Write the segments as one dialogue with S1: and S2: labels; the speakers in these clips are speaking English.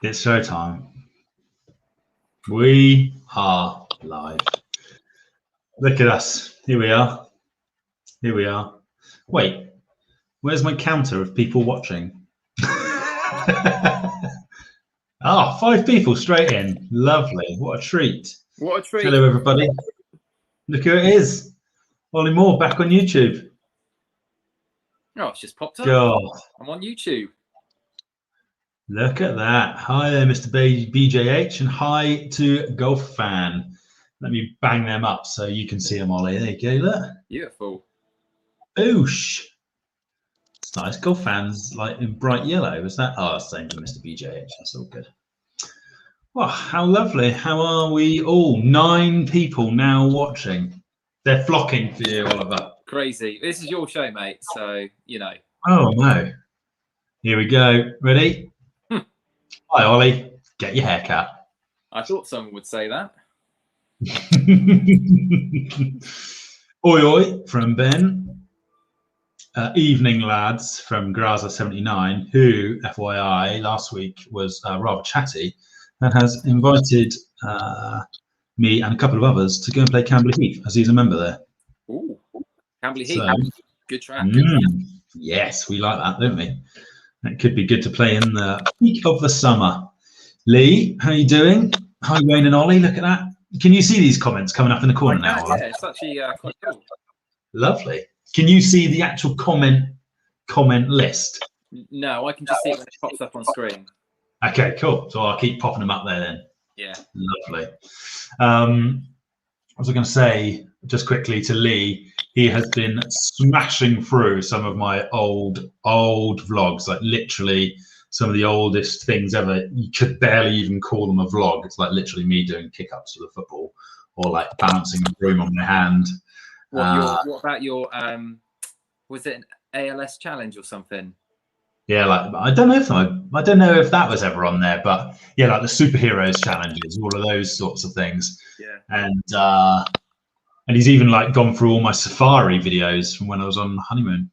S1: It's showtime. We are live. Look at us. Here we are. Here we are. Wait, where's my counter of people watching? Ah, 5 people straight in. Lovely. What a treat.
S2: What a treat.
S1: Hello, everybody. Look who it is. Olly Moore back on YouTube.
S2: Oh, it's just popped up.
S1: God.
S2: I'm on YouTube.
S1: Look at that. Hi there, Mr. BJH, and hi to Golf Fan. Let me bang them up so you can see them, Ollie. There you go, look.
S2: Beautiful.
S1: Boosh. It's nice. Golf Fan's like in bright yellow. Is that? Oh, same for Mr. BJH. That's all good. Well, how lovely. How are we all? 9 people now watching. They're flocking for you, Oliver.
S2: Crazy. This is your show, mate. So, you know.
S1: Oh, no. Here we go. Ready? Hi, Ollie. Get your hair cut.
S2: I thought someone would say that.
S1: Oi, oi, from Ben. Evening, lads, from Graza79, who, FYI, last week was rather chatty and has invited me and a couple of others to go and play Camberley Heath, as he's a member there.
S2: Ooh, Camberley Heath.
S1: So,
S2: good track.
S1: Yes, we like that, don't we? It could be good to play in the peak of the summer. Lee, how are you doing? Hi, Wayne and Ollie. Look at that. Can you see these comments coming up in the corner now?
S2: Yeah, it's actually quite cool.
S1: Lovely. Can you see the actual comment list?
S2: No, I can just see it when it pops up on screen.
S1: Okay, cool. So I'll keep popping them up there then.
S2: Yeah.
S1: Lovely. What was I going to say just quickly to Lee? He has been smashing through some of my old vlogs, like literally some of the oldest things ever. You could barely even call them a vlog. It's like literally me doing kick-ups with a football or like balancing a broom on my hand.
S2: What about your was it an ALS challenge or something?
S1: Yeah, like I don't know if that was ever on there, but yeah, like the superheroes challenges, all of those sorts of things.
S2: Yeah.
S1: And he's even like gone through all my safari videos from when I was on honeymoon.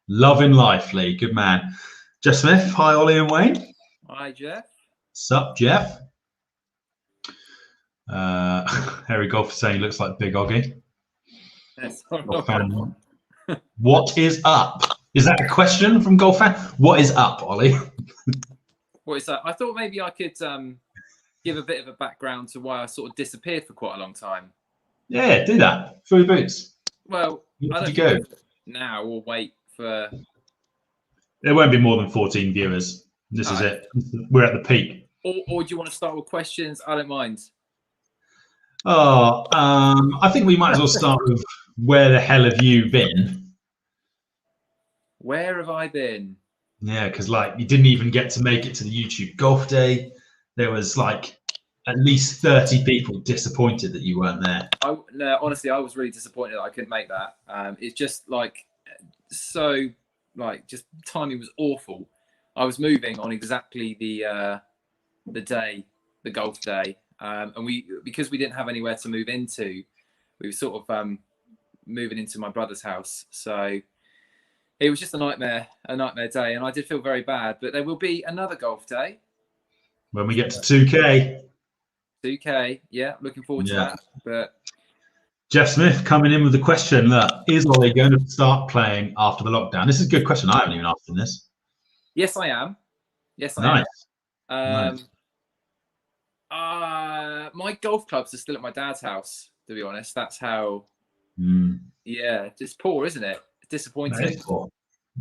S1: Loving life, Lee. Good man. Jeff Smith. Hi, Ollie and Wayne.
S2: Hi, Jeff.
S1: Sup, Jeff. Harry Golf is saying he looks like Big Oggy. What is up? Is that a question from Golf Fan? What is up, Ollie?
S2: What is that? I thought maybe I could give a bit of a background to why I sort of disappeared for quite a long time.
S1: Yeah, do that. Through the boots.
S2: Well,
S1: where did you go?
S2: Now or wait for.
S1: There won't be more than 14 viewers. This is it. We're at the peak.
S2: Or do you want to start with questions? I don't mind.
S1: Oh, I think we might as well start with where the hell have you been?
S2: Where have I been?
S1: Yeah, because like you didn't even get to make it to the YouTube Golf Day. There was like at least 30 people disappointed that you weren't there.
S2: No, honestly, I was really disappointed that I couldn't make that. It's just like so, like just timing was awful. I was moving on exactly the day, the golf day, and because we didn't have anywhere to move into, we were sort of moving into my brother's house. So it was just a nightmare day, and I did feel very bad. But there will be another golf day
S1: when we get to 2K.
S2: 2K, yeah, looking forward to that. But
S1: Jeff Smith coming in with the question: look, is Ollie going to start playing after the lockdown? This is a good question. I haven't even asked him this.
S2: Yes, I am. Yes, I am. My golf clubs are still at my dad's house. To be honest, that's how. Yeah, it's poor, isn't it? Disappointing.
S1: Poor.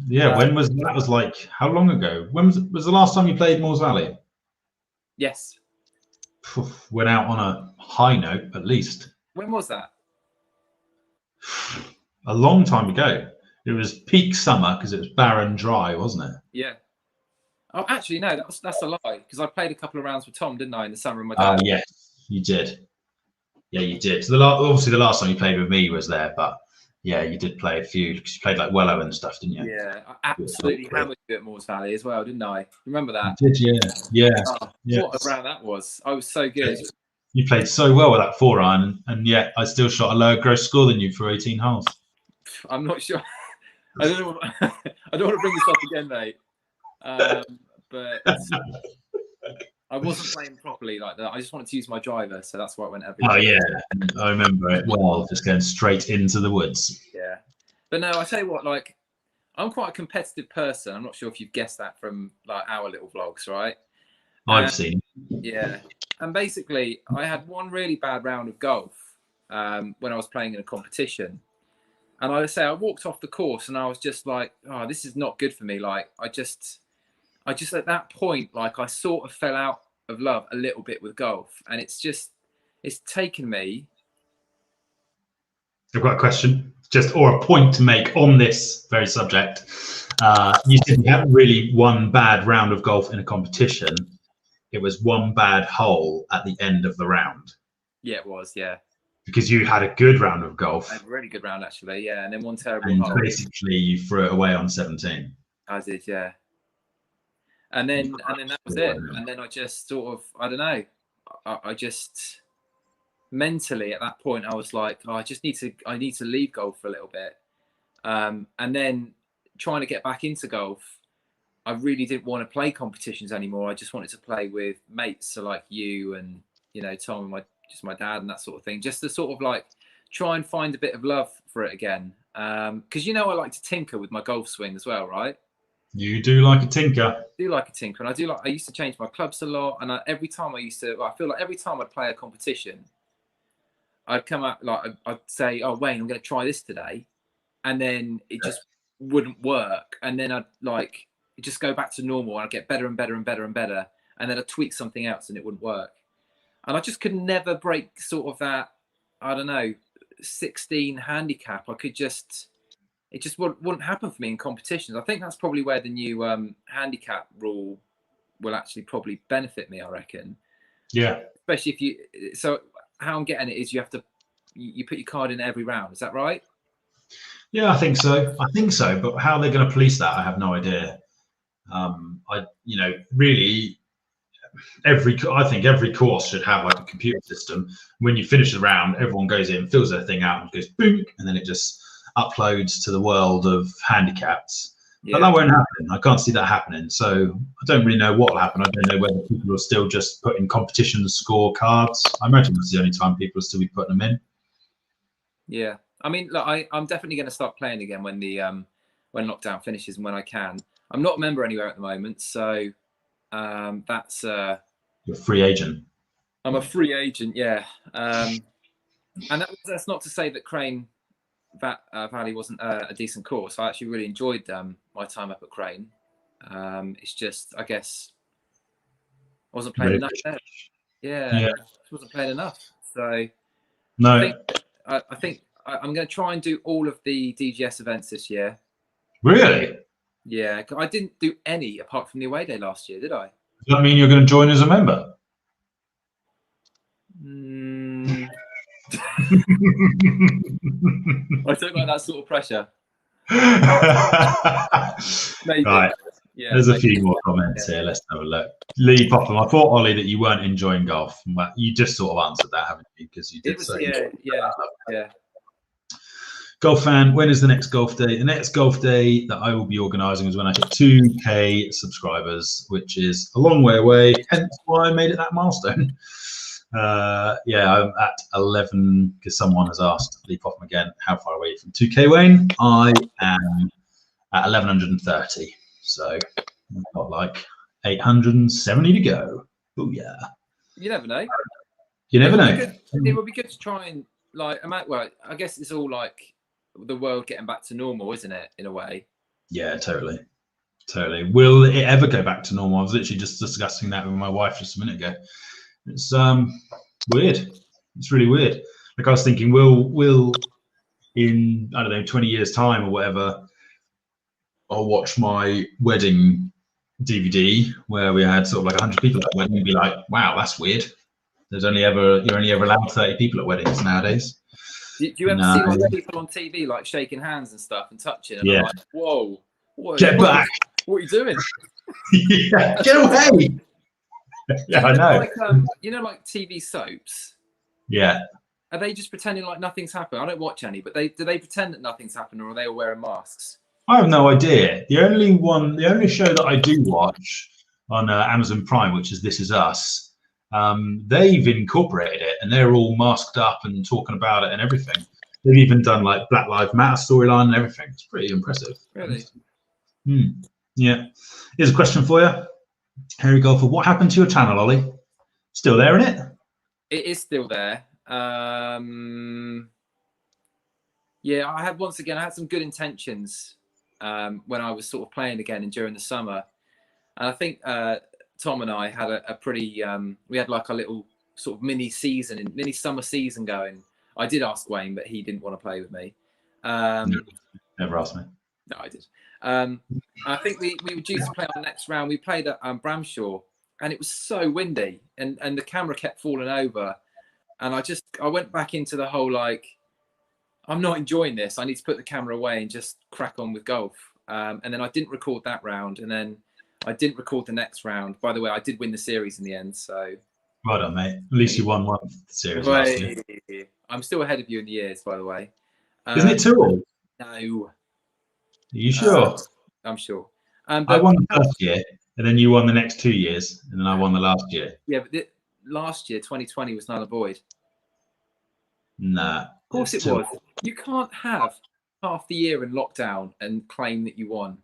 S1: Yeah, when was that? Was like how long ago? When was the last time you played Moores Valley?
S2: Yes.
S1: Went out on a high note, at least.
S2: When was that?
S1: A long time ago. It was peak summer because it was barren dry, wasn't it?
S2: Yeah. Oh, actually, no, that's a lie. Because I played a couple of rounds with Tom, didn't I, in the summer with my dad?
S1: Oh, yes, you did. Yeah, you did. So obviously the last time you played with me was there, but yeah, you did play a few because you played like Wellow and stuff, didn't you?
S2: Yeah, I absolutely hammered you at Moores Valley as well, didn't I? Remember that?
S1: You did, yeah.
S2: Oh, what a round that was! I was so good.
S1: You played so well with that 4-iron, and yet I still shot a lower gross score than you for 18 holes.
S2: I'm not sure. I don't want to bring this up again, mate. But I wasn't playing properly like that. I just wanted to use my driver, so that's why I went every.
S1: Oh yeah, I remember it well. Just going straight into the woods.
S2: Yeah, but no, I tell you what, like I'm quite a competitive person. I'm not sure if you've guessed that from like our little vlogs, right?
S1: I've seen.
S2: Yeah, and basically, I had one really bad round of golf when I was playing in a competition, and I walked off the course, and I was just like, "Oh, this is not good for me." Like, I just at that point, like, I sort of fell out of love a little bit with golf, and it's taken me.
S1: I've got a question, or a point to make on this very subject. You said you haven't really one bad round of golf in a competition. It was one bad hole at the end of the round.
S2: Yeah, it was. Yeah,
S1: because you had a good round of golf.
S2: I had a really good round actually. Yeah, and then one terrible
S1: and
S2: hole.
S1: Basically, you threw it away on 17.
S2: I did, yeah. And then that was it. And then I just sort of, I don't know. I just mentally at that point I was like, oh, I need to leave golf for a little bit. And then trying to get back into golf, I really didn't want to play competitions anymore. I just wanted to play with mates, so like you and Tom and my dad and that sort of thing, just to sort of like try and find a bit of love for it again. Because I like to tinker with my golf swing as well, right?
S1: You do like a tinker.
S2: I do like a tinker, and I used to change my clubs a lot, and every time I feel like every time I'd play a competition, I'd come out like I'd say, "Oh, Wayne, I'm going to try this today," and then it just wouldn't work, and then I'd like just go back to normal, and I'd get better and better and better and better, and then I'd tweak something else, and it wouldn't work, and I just could never break sort of that, I don't know, 16 handicap. It just wouldn't happen for me in competitions. I think that's probably where the new handicap rule will actually probably benefit me, I reckon.
S1: Yeah.
S2: Especially so how I'm getting it is you put your card in every round. Is that right?
S1: Yeah, I think so. But how they're going to police that, I have no idea. Really, I think every course should have like a computer system. When you finish the round, everyone goes in, fills their thing out, and goes boom, and then it just uploads to the world of handicaps. Yeah. But that won't happen. I can't see that happening. So I don't really know what will happen. I don't know whether people will still just put in competition score cards. I imagine that's the only time people will still be putting them in.
S2: Yeah. I mean, look, I'm definitely going to start playing again when when lockdown finishes and when I can. I'm not a member anywhere at the moment, so that's
S1: you're a free agent.
S2: I'm a free agent, yeah. And that's not to say that Crane Valley wasn't a decent course. I actually really enjoyed my time up at Crane. It's just, I guess, I wasn't playing enough there. Yeah, I wasn't playing enough. So
S1: no,
S2: I think I'm going to try and do all of the DGS events this year.
S1: Really?
S2: Yeah, I didn't do any apart from the away day last year, did I?
S1: Does that mean you're going to join as a member?
S2: I don't like that sort of pressure. Maybe.
S1: Right. Yeah, there's a few more comments here. Let's have a look. Lee Popham, I thought, Ollie, that you weren't enjoying golf. But you just sort of answered that, haven't you? Because you did say.
S2: Yeah.
S1: Golf fan, when is the next golf day? The next golf day that I will be organising is when I hit 2K subscribers, which is a long way away. Hence why I made it that milestone. I'm at 11 because someone has asked Lee Popham again, how far away from 2K, Wayne? I am at 1130, so I've got like 870 to go. Oh yeah.
S2: You never know.
S1: You never know.
S2: It would be good to try and I guess it's all like the world getting back to normal, isn't it? In a way. Yeah,
S1: totally. Will it ever go back to normal? I was literally just discussing that with my wife just a minute ago. It's weird. It's really weird. Like I was thinking, will in, I don't know, 20 years time or whatever, I'll watch my wedding DVD where we had sort of like 100 people at the wedding and be like, wow, that's weird. You're only ever allowed 30 people at weddings nowadays.
S2: Do you ever see like people on TV like shaking hands and stuff and touching? And I'm like, whoa,
S1: get back!
S2: What are you doing?
S1: Yeah, get away! Yeah, I know.
S2: Like, like TV soaps.
S1: Yeah.
S2: Are they just pretending like nothing's happened? I don't watch any, but do they pretend that nothing's happened, or are they all wearing masks?
S1: I have no idea. The only show that I do watch, on Amazon Prime, which is This Is Us. They've incorporated it, and they're all masked up and talking about it and everything. They've even done like Black Lives Matter storyline and everything. It's pretty impressive.
S2: Really?
S1: Yeah. Here's a question for you, Harry Golfer. What happened to your channel, Ollie? Still there in it?
S2: It is still there. Yeah, I had some good intentions when I was sort of playing again and during the summer. And I think Tom and I had a pretty, we had like a little sort of mini summer season going. I did ask Wayne, but he didn't want to play with me.
S1: Never asked me.
S2: No, I did. I think we were due to play our next round. We played at Bramshaw, and it was so windy, and the camera kept falling over. And I went back into the whole like, I'm not enjoying this. I need to put the camera away and just crack on with golf. And then I didn't record that round, and then I didn't record the next round. By the way, I did win the series in the end. So
S1: well done, mate. At least you won one series last year.
S2: I'm still ahead of you in the years, by the way.
S1: Isn't it 2-all?
S2: No. Are
S1: you sure?
S2: I'm sure.
S1: I won the first year, and then you won the next 2 years, and then I won the last year.
S2: Yeah, but last year, 2020, was null and void.
S1: Nah.
S2: Of course it was. You can't have half the year in lockdown and claim that you won.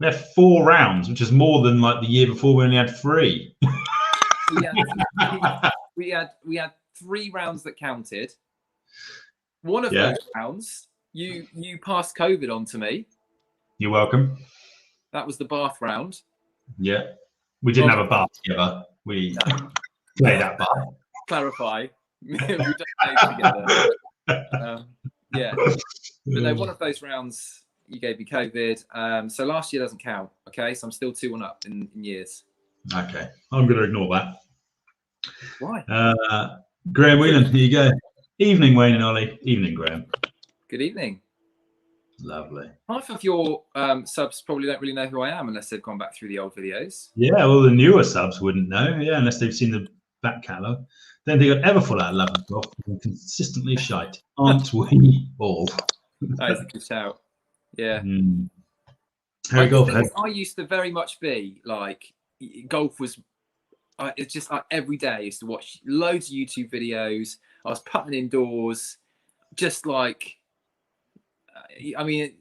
S1: We had 4 rounds, which is more than like the year before. We only had 3.
S2: we had 3 rounds that counted. One of those rounds, you passed COVID on to me.
S1: You're welcome.
S2: That was the Bath round.
S1: Yeah, we didn't have a bath together. We played that bath.
S2: Clarify. We don't play together. Yeah, but no, one of those rounds you gave me COVID. So last year doesn't count. Okay, so I'm still 2-1 up in years.
S1: Okay, I'm going to ignore that.
S2: Why?
S1: Graham Whelan, here you go. Evening, Wayne and Ollie. Evening, Graham.
S2: Good evening.
S1: Lovely.
S2: Half of your subs probably don't really know who I am unless they've gone back through the old videos.
S1: Yeah, well, the newer subs wouldn't know. Yeah, unless they've seen the back catalogue. Don't think I'd ever fall out of love with golf. I'm consistently shite. Aren't we all?
S2: That is a good shout. Yeah.
S1: I
S2: used to very much be like, golf was, it's just like every day I used to watch loads of YouTube videos. I was putting indoors, just like, I mean,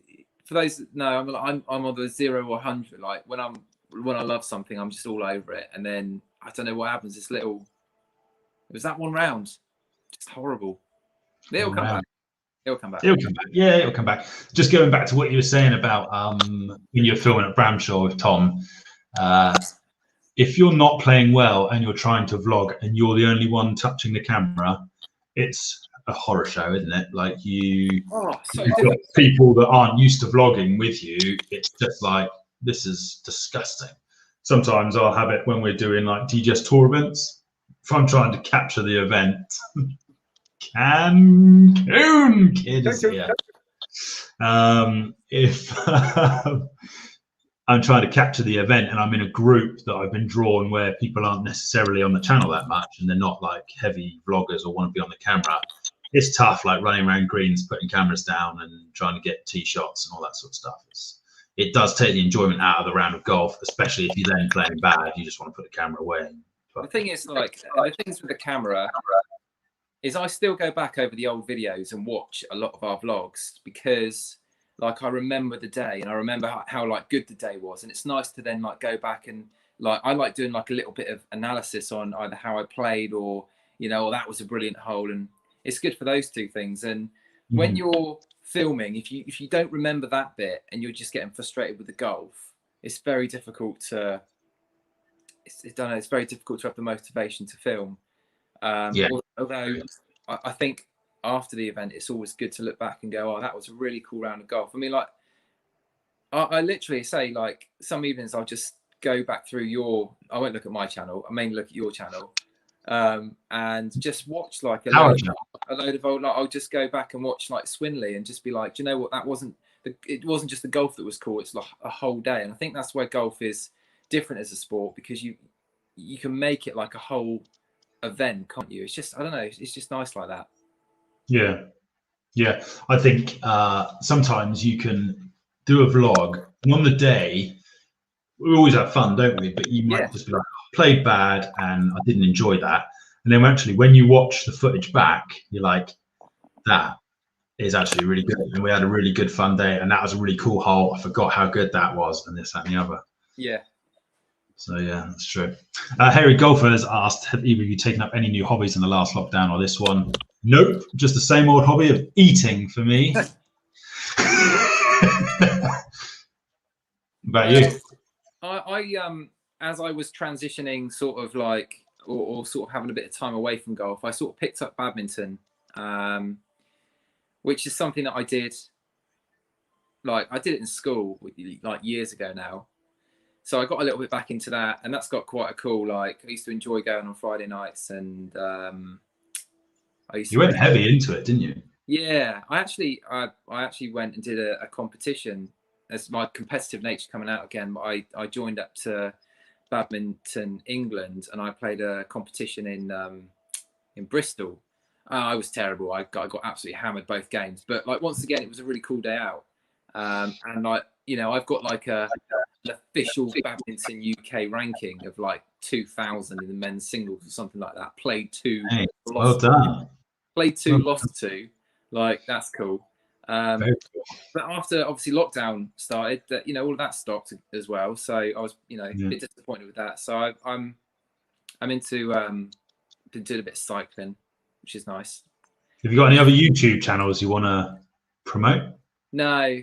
S2: for those that know, I'm on the 0 or 100. Like when I love something, I'm just all over it. And then I don't know what happens. It was that one round, just horrible. They'll come back. It'll come back. Yeah, it'll come back.
S1: Just going back to what you were saying about when you're filming at Bramshaw with Tom, if you're not playing well and you're trying to vlog and you're the only one touching the camera, it's a horror show, isn't it? Like you've got people that aren't used to vlogging with you. It's just like, this is disgusting. Sometimes I'll have it when we're doing like DJS tour events. If I'm trying to capture the event, Cancun kid is here. If I'm trying to capture the event and I'm in a group that I've been drawn where people aren't necessarily on the channel that much and they're not like heavy vloggers or want to be on the camera, it's tough, like running around greens, putting cameras down and trying to get tee shots and all that sort of stuff. It does take the enjoyment out of the round of golf, especially if you're then playing bad. You just want to put the camera away.
S2: The thing is, like, the things with the camera is I still go back over the old videos and watch a lot of our vlogs because, like, I remember the day and I remember how like good the day was, and it's nice to then like go back and like I like doing like a little bit of analysis on either how I played or or that was a brilliant hole, and it's good for those two things. And when you're filming, if you don't remember that bit and you're just getting frustrated with the golf, it's very difficult to. It's very difficult to have the motivation to film. Although I think after the event, it's always good to look back and go, oh, that was a really cool round of golf. I mean, like, I literally say, like, some evenings I'll just go back through I won't look at my channel, I mainly look at your channel, and just watch like a load of old, like, I'll just go back and watch like Swinley and just be like, do you know what, it wasn't just the golf that was cool, it's like a whole day. And I think that's where golf is different as a sport, because you can make it like a whole event, can't you? It's just, I don't know, it's just nice like that. Yeah,
S1: I think sometimes you can do a vlog and on the day we always have fun, don't we? But you might just be like, I played bad and I didn't enjoy that. And then actually, when you watch the footage back, you're like, that is actually really good. And we had a really good fun day. And that was a really cool hole. I forgot how good that was, and this, that, and the other.
S2: Yeah.
S1: So, yeah, that's true. Harry Golfer has asked, have either of you taken up any new hobbies in the last lockdown or this one? Nope. Just the same old hobby of eating for me. About you?
S2: I as I was transitioning sort of like or sort of having a bit of time away from golf, I sort of picked up badminton, which is something that I did it in school like years ago now. So I got a little bit back into that, and that's got quite a cool, like, I used to enjoy going on Friday nights, and
S1: you went heavy into it, didn't you?
S2: Yeah, I actually went and did a competition as my competitive nature coming out again. I joined up to Badminton England, and I played a competition in Bristol. I was terrible. I got absolutely hammered both games. But like once again, it was a really cool day out. And like I've got like an official badminton UK ranking of like 2,000 in the men's singles or something like that. Played two,
S1: hey, well done.
S2: Played two, lost two. Like that's cool.
S1: Very cool.
S2: But after obviously lockdown started, that all of that stopped as well. So I was a bit disappointed with that. So I'm into been doing a bit of cycling, which is nice.
S1: Have you got any other YouTube channels you want to promote?
S2: No.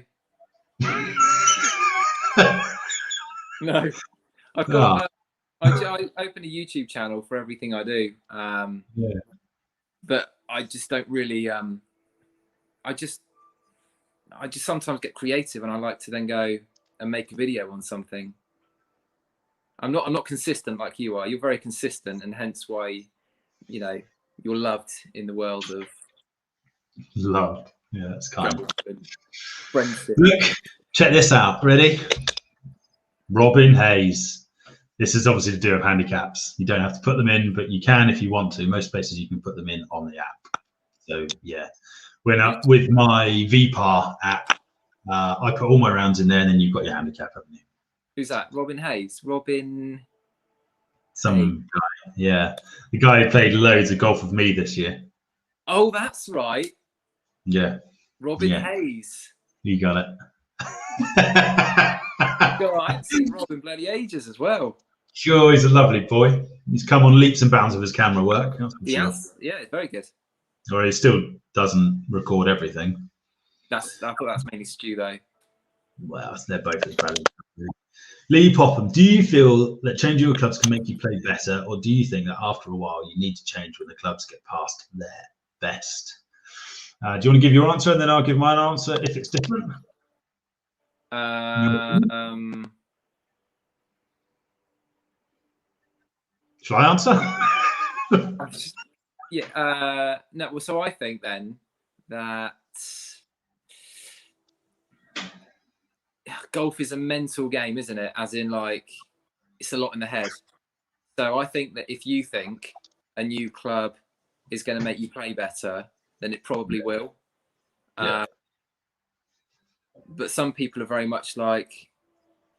S2: No. I've got. I open a YouTube channel for everything I do.
S1: Yeah.
S2: But I just don't really. I just sometimes get creative, and I like to then go and make a video on something. I'm not consistent like you are. You're very consistent, and hence why, you're loved in the world of
S1: loved. Yeah, that's kind.
S2: Friendship.
S1: Look, check this out. Ready? Robin Hayes. This is obviously to do with handicaps. You don't have to put them in, but you can if you want to. Most places you can put them in on the app. So yeah, when with my VPAR app, I put all my rounds in there, and then you've got your handicap, haven't you?
S2: Who's that? Robin Hayes. Robin.
S1: Some guy. Yeah, the guy who played loads of golf with me this year.
S2: Oh, that's right.
S1: Yeah.
S2: Robin Hayes.
S1: You got it.
S2: God, I haven't seen Robin bloody ages as well.
S1: Sure, he's a lovely boy. He's come on leaps and bounds with his camera work.
S2: Yes, yeah, it's very good.
S1: Or he still doesn't record everything.
S2: I thought that's mainly Stu though.
S1: Well, they're both as brilliant. Lee Popham, do you feel that changing your clubs can make you play better, or do you think that after a while you need to change when the clubs get past their best? Do you want to give your answer, and then I'll give my answer if it's different? Shall I answer?
S2: Yeah. No. Well, so I think then that golf is a mental game, isn't it? As in, like, it's a lot in the head. So I think that if you think a new club is going to make you play better, then it probably will.
S1: Yeah.
S2: But some people are very much like,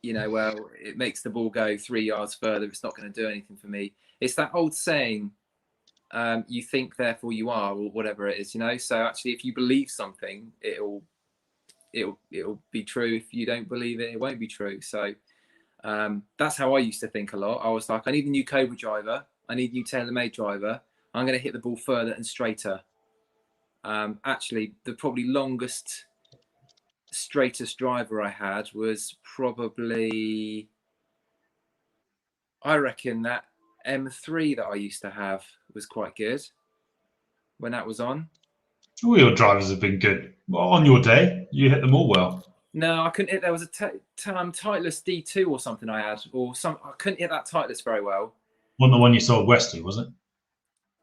S2: well, it makes the ball go 3 yards further. It's not going to do anything for me. It's that old saying, you think, therefore you are, or whatever it is, So actually, if you believe something, it'll be true. If you don't believe it, it won't be true. So that's how I used to think a lot. I was like, I need a new Cobra driver. I need a new TaylorMade driver. I'm going to hit the ball further and straighter. Actually, the probably longest, straightest driver I had was probably, I reckon that M3 that I used to have was quite good when that was on.
S1: All your drivers have been good. Well, on your day, you hit them all well.
S2: No, I couldn't hit. There was a Titleist D2 or something I had, I couldn't hit that Titleist very well.
S1: Wasn't the one you sold Westy, was it?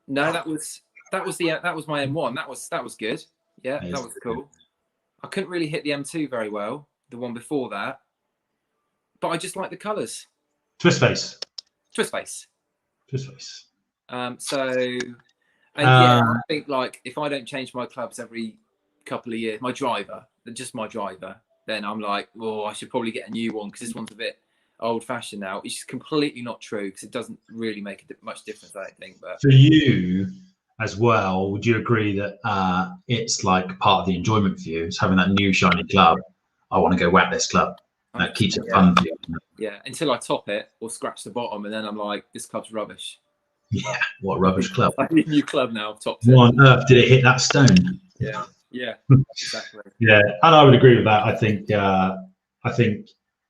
S2: No, that was my M1. That was good. Yeah, that was cool. I couldn't really hit the M2 very well, the one before that, but I just like the colours.
S1: Twist face.
S2: I think like if I don't change my clubs every couple of years, my driver, then I'm like, oh, I should probably get a new one because this one's a bit. old-fashioned now, which is completely not true because it doesn't really make much difference, I don't think. But
S1: for you as well, would you agree that it's like part of the enjoyment for you? It's having that new shiny club. I want to go whack this club. That keeps it fun for you.
S2: Yeah, until I top it or scratch the bottom, and then I'm like, this club's rubbish.
S1: Yeah, what a rubbish club.
S2: I need a new club now. Top.
S1: What on earth did it hit that stone?
S2: Yeah, exactly.
S1: Yeah, and I would agree with that. I think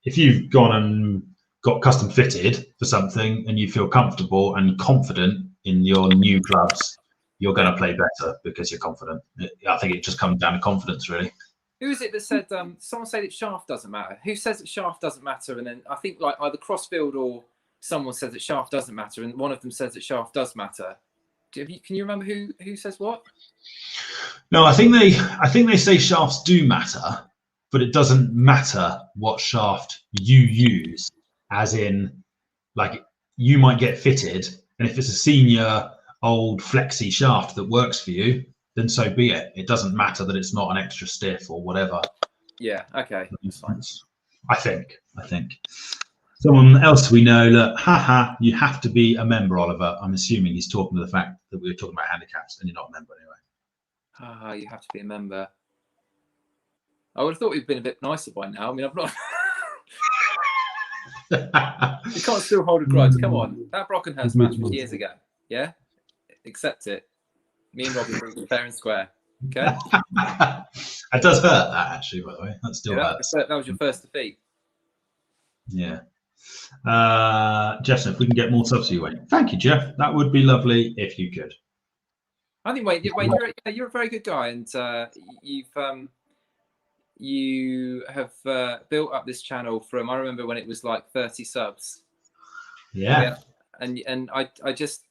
S1: if you've gone and got custom fitted for something and you feel comfortable and confident in your new clubs, you're going to play better because you're confident. I think it just comes down to confidence, really.
S2: Who is it that said? Someone said that shaft doesn't matter. Who says that shaft doesn't matter? And then I think like either Crossfield or someone says that shaft doesn't matter, and one of them says that shaft does matter. Can you remember who says what?
S1: No, I think they say shafts do matter, but it doesn't matter what shaft you use. As in, like, you might get fitted, and if it's a senior old flexi shaft that works for you, then so be it. It doesn't matter that it's not an extra stiff or whatever.
S2: Yeah. Okay.
S1: I think. Someone else we know that, haha, you have to be a member, Oliver. I'm assuming he's talking to the fact that we were talking about handicaps and you're not a member anyway.
S2: Ah, you have to be a member. I would have thought we'd been a bit nicer by now. I mean, I've not. You can't still hold a grudge. Come on. That Brockenhurst match was years ago. Yeah? Accept it. Me and Robbie were fair and square. Okay?
S1: It does hurt, that, actually, by the way. That still hurts.
S2: That was your first defeat.
S1: Yeah. Jeff, if we can get more subs to you, Wayne. Thank you, Jeff. That would be lovely if you could.
S2: I think, Wayne, you're a very good guy, and you have built up this channel from, I remember when it was like 30 subs.
S1: Yeah.
S2: And I just,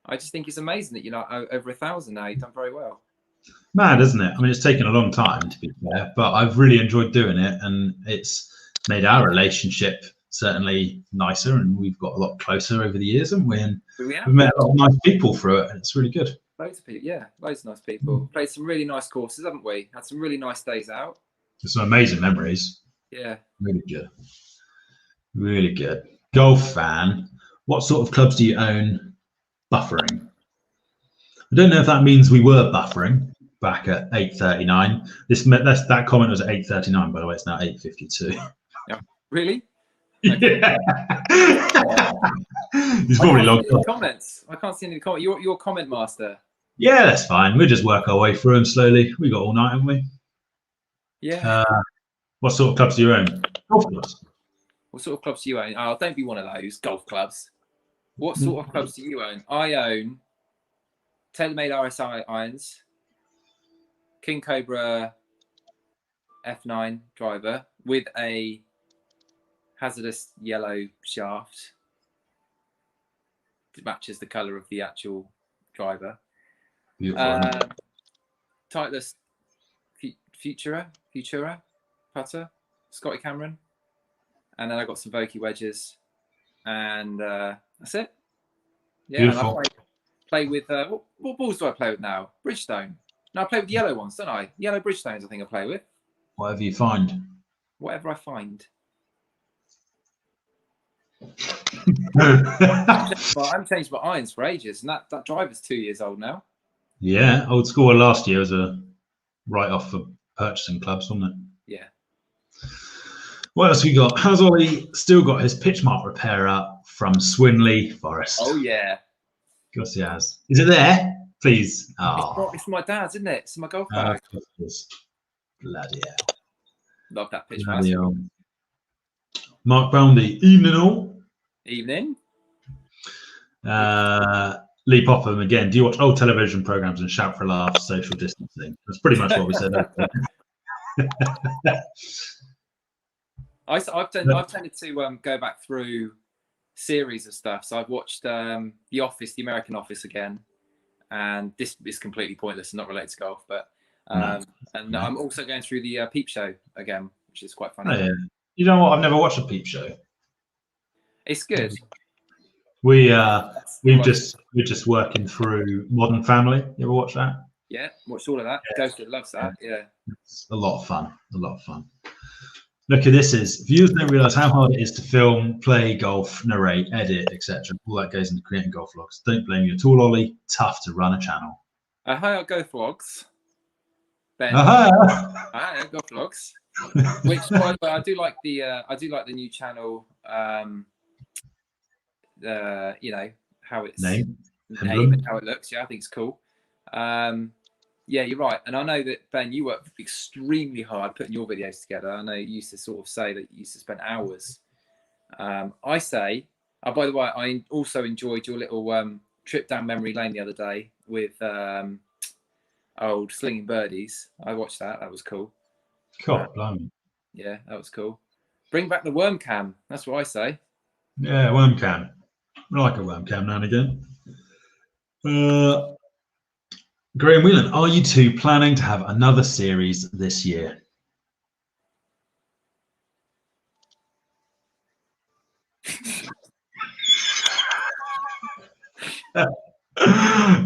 S2: I just think it's amazing that you're over 1,000 now. You've done very well.
S1: Mad, isn't it? I mean, it's taken a long time, to be fair, but I've really enjoyed doing it, and it's made our relationship certainly nicer, and we've got a lot closer over the years, haven't we? And we've met a lot of nice people through it, and it's really good.
S2: Loads of people, yeah, loads of nice people. Played some really nice courses, haven't we? Had some really nice days out.
S1: Some amazing memories.
S2: Yeah.
S1: Really good. Really good. Golf fan, what sort of clubs do you own buffering? I don't know if that means we were buffering back at 8:39. That comment was at 8:39, by the way. It's now 8:52.
S2: Yeah. Really?
S1: Okay. Yeah. He's probably logged off.
S2: Comments. I can't see any comments. You're comment master.
S1: Yeah, that's fine. We'll just work our way through them slowly. We got all night, haven't we?
S2: Yeah.
S1: What sort of clubs do you own? Golf clubs.
S2: What sort of clubs do you own? Oh, don't be one of those golf clubs. What sort of clubs do you own? I own TaylorMade RSI irons, King Cobra F9 driver with a hazardous yellow shaft that matches the colour of the actual driver. Titleist Futura putter, Scotty Cameron, and then I got some Vokey wedges, and that's it. Yeah,
S1: beautiful.
S2: and I play with what balls do I play with now? Bridgestone. No, I play with yellow ones, don't I? Yellow Bridgestones, I think I play with.
S1: Whatever you find.
S2: Whatever I find. Well, I haven't changed my irons for ages, and that driver's 2 years old now.
S1: Yeah, old school last year was a write-off for purchasing clubs, wasn't it?
S2: Yeah.
S1: What else we got? Has Ollie still got his pitch mark repairer from Swinley Forest?
S2: Oh, yeah.
S1: Of course he has. Is it there? Please. Oh.
S2: It's my dad's, isn't it? It's my golf bag.
S1: Bloody hell.
S2: Love that pitch
S1: mark. Mark Boundy, evening all.
S2: Evening.
S1: Lee Popham again. Do you watch old television programs and shout for a laugh? Social distancing. That's pretty much what we said.
S2: I've tended to go back through series of stuff. So I've watched The Office, the American Office again, and this is completely pointless and not related to golf. But I'm also going through the Peep Show again, which is quite funny.
S1: Oh, yeah. You know what? I've never watched a Peep Show.
S2: It's good.
S1: We're just working through Modern Family. You ever watch that?
S2: Yeah, watched all of that. Yeah. Ghosted loves that. Yeah,
S1: it's a lot of fun. A lot of fun. Look at this is viewers don't realise how hard it is to film, play golf, narrate, edit, etc. All that goes into creating golf vlogs. Don't blame you at all, Ollie. Tough to run a channel.
S2: Hi, Go Vlogs. Ben.
S1: Aha!
S2: Hi, Go Vlogs. Which, by the way, I do like the new channel. You know how it's
S1: Name
S2: and how it looks. Yeah, I think it's cool. Yeah, you're right. And I know that, Ben, you work extremely hard putting your videos together. I know you used to sort of say that you used to spend hours. I say, by the way, I also enjoyed your little trip down memory lane the other day with old Slinging Birdies. I watched that. That was cool.
S1: God, blimey.
S2: Yeah, that was cool. Bring back the worm cam. That's what I say.
S1: Yeah, worm cam. I like a worm cam now and again. Graham Whelan, are you two planning to have another series this year?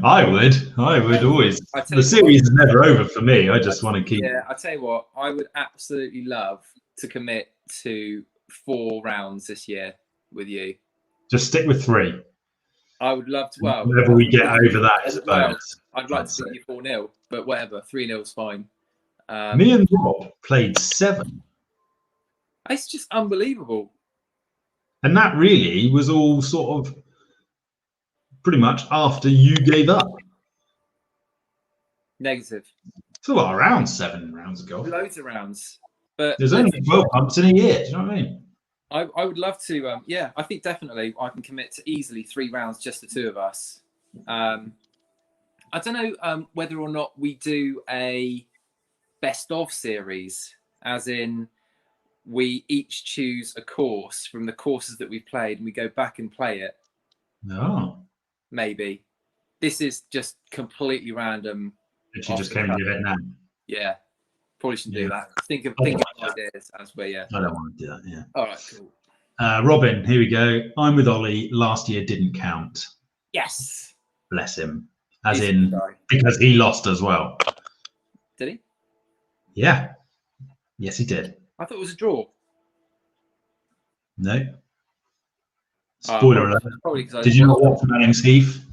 S1: I would always. The series is never over for me. I just want to keep.
S2: Yeah, I tell you what, I would absolutely love to commit to 4 rounds this year with you.
S1: Just stick with 3.
S2: I would love to. Well,
S1: whenever we get over that, I suppose.
S2: I'd like to beat you 4-0, but whatever, 3-0 is fine.
S1: Me and Rob played 7.
S2: It's just unbelievable.
S1: And that really was all sort of pretty much after you gave up.
S2: Negative.
S1: So around 7 rounds ago.
S2: Loads of rounds. But
S1: there's only 12 months in a year. Do you know what I mean?
S2: I would love to. Yeah, I think definitely I can commit to easily 3 rounds, just the 2 of us. I don't know whether or not we do a best of series, as in we each choose a course from the courses that we've played and we go back and play it.
S1: No.
S2: Maybe. This is just completely random.
S1: But you just came to it now.
S2: Yeah. Probably shouldn't do that. Think of ideas as we, yeah.
S1: I don't want to do that, yeah.
S2: All right, cool.
S1: Robin, here we go. I'm with Ollie. Last year didn't count.
S2: Yes.
S1: Bless him. As in, because he lost as well.
S2: Did he?
S1: Yeah. Yes, he did.
S2: I thought it was a draw.
S1: No. Spoiler alert.
S2: Probably because
S1: did you not watch Manning's Heath?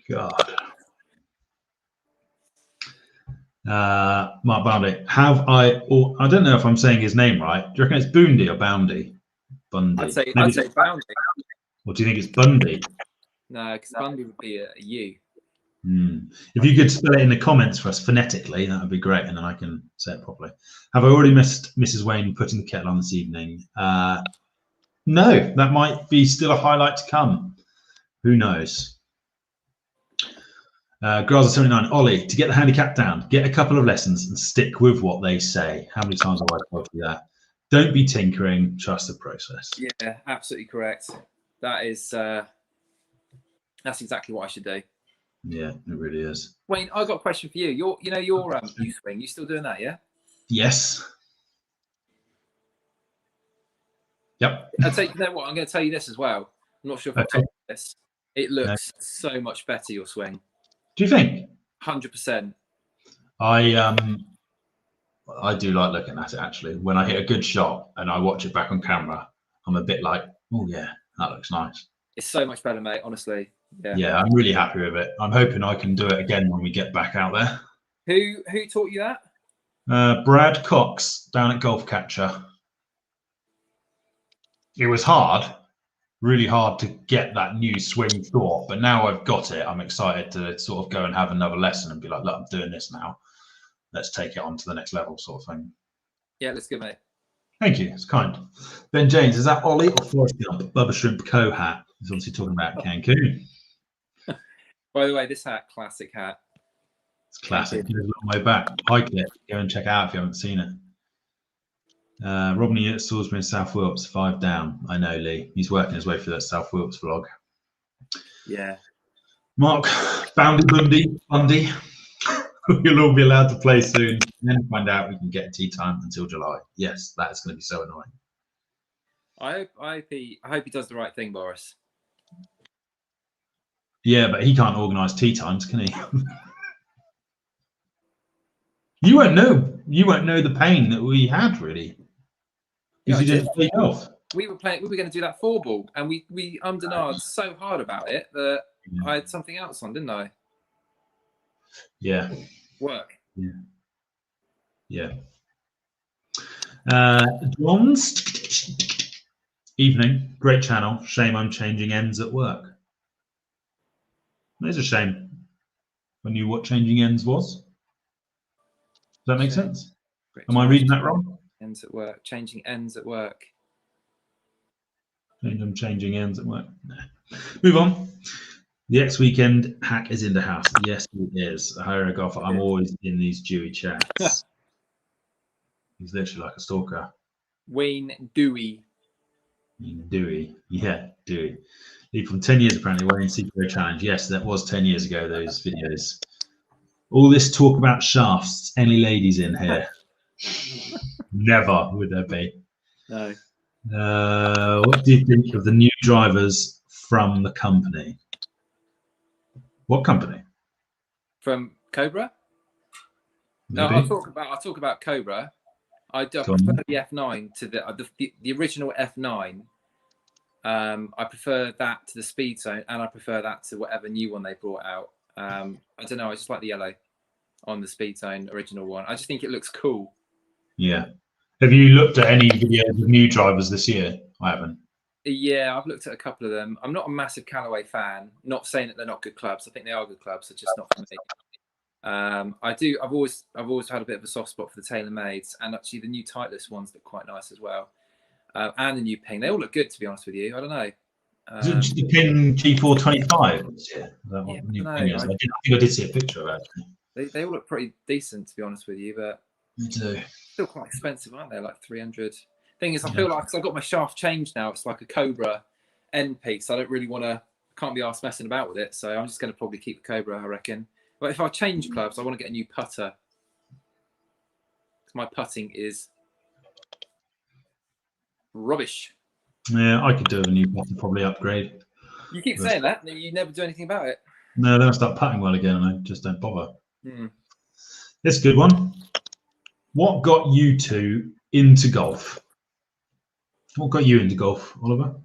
S1: God. Mark Boundy. I don't know if I'm saying his name right. Do you reckon it's Boundy or Boundy? Bundy.
S2: I'd say Boundy.
S1: Or do you think it's Bundy?
S2: No, because Bundy would be a U.
S1: If you could spell it in the comments for us phonetically, that would be great, and then I can say it properly. Have I already missed Mrs. Wayne putting the kettle on this evening? No, that might be still a highlight to come. Who knows? Graza79, Ollie, to get the handicap down, get a couple of lessons and stick with what they say. How many times have I told you that? Don't be tinkering, trust the process.
S2: Yeah, absolutely correct. That is, that's exactly what I should do.
S1: Yeah, it really is.
S2: Wayne, I got a question for you. Your you swing, you still doing that, yeah?
S1: Yes. Yep.
S2: I'll tell you, you know what? I'm going to tell you this as well. I'm not sure if I've told you this. It looks so much better, your swing.
S1: Do you think?
S2: 100%.
S1: I do like looking at it, actually. When I hit a good shot and I watch it back on camera, I'm a bit like, oh yeah, that looks nice.
S2: It's so much better, mate, honestly.
S1: Yeah, I'm really happy with it. I'm hoping I can do it again when we get back out there.
S2: Who taught you that?
S1: Brad Cox down at Golf Catcher. It was hard, really hard to get that new swing thought, but now I've got it. I'm excited to sort of go and have another lesson and be like, look, I'm doing this now. Let's take it on to the next level, sort of thing.
S2: Yeah, let's go, mate.
S1: Thank you. It's kind. Ben James, is that Ollie or Forrest Gump? Bubba Shrimp Co-hat. He's obviously talking about Cancun.
S2: By the way, this hat, classic hat.
S1: It's classic. It goes a long way back. Hike it. Go and check it out if you haven't seen it. Robin at Salisbury and South Wilts, 5 down. I know, Lee. He's working his way through that South Wilts vlog.
S2: Yeah.
S1: Mark, Bundy. We'll all be allowed to play soon. And then find out we can get tea time until July. Yes, that is going to be so annoying.
S2: I hope he does the right thing, Boris.
S1: Yeah, but he can't organise tea times, can he? You won't know the pain that we had, really. Because you didn't play golf.
S2: We were going to do that 4-ball, and we ummed and ahed so hard about it that I had something else on, didn't I?
S1: Yeah.
S2: Work.
S1: Yeah. John's evening, great channel. Shame I'm changing ends at work. It's a shame. I knew what changing ends was. Does that make sense? Am I reading that wrong?
S2: Ends at work. Changing ends at work.
S1: I'm changing ends at work. No. Move on. The X Weekend hack is in the house. Yes, it is. A higher golfer. I'm always in these Dewey chats. He's literally like a stalker.
S2: Wayne Dewey.
S1: Dewey. Yeah, Dewey. From 10 years apparently, Wayne CPO Challenge. Yes, that was 10 years ago, those videos. All this talk about shafts. Any ladies in here? Never would there be.
S2: No.
S1: What do you think of the new drivers from the company? What company?
S2: From Cobra?
S1: Maybe.
S2: No, I'll talk about Cobra. I prefer the F9 to the original F9. I prefer that to the Speed Zone, and I prefer that to whatever new one they brought out. I don't know. I just like the yellow on the Speed Zone original one. I just think it looks cool.
S1: Yeah. Have you looked at any videos of new drivers this year? I haven't.
S2: Yeah, I've looked at a couple of them. I'm not a massive Callaway fan. Not saying that they're not good clubs. I think they are good clubs. They're just not for me. I've always had a bit of a soft spot for the TaylorMades, and actually the new Titleist ones look quite nice as well. And the new Ping, they all look good, to be honest with you. I don't know.
S1: Is it the Ping G425 this year?
S2: I
S1: think I did see a picture of it.
S2: They all look pretty decent, to be honest with you, but
S1: they do.
S2: Still quite expensive, aren't they? Like 300. Thing is, I feel like, because I've got my shaft changed now, it's like a Cobra end piece. I don't really want to, can't be arsed messing about with it. So I'm just going to probably keep the Cobra, I reckon. But if I change clubs, I want to get a new putter. Because my putting is rubbish.
S1: Yeah, I could do a new putter, probably upgrade.
S2: You keep saying that, and you never do anything about it.
S1: No, then I start putting well again, and I just don't bother. It's a good one. What got you two into golf? What got you into golf, Oliver?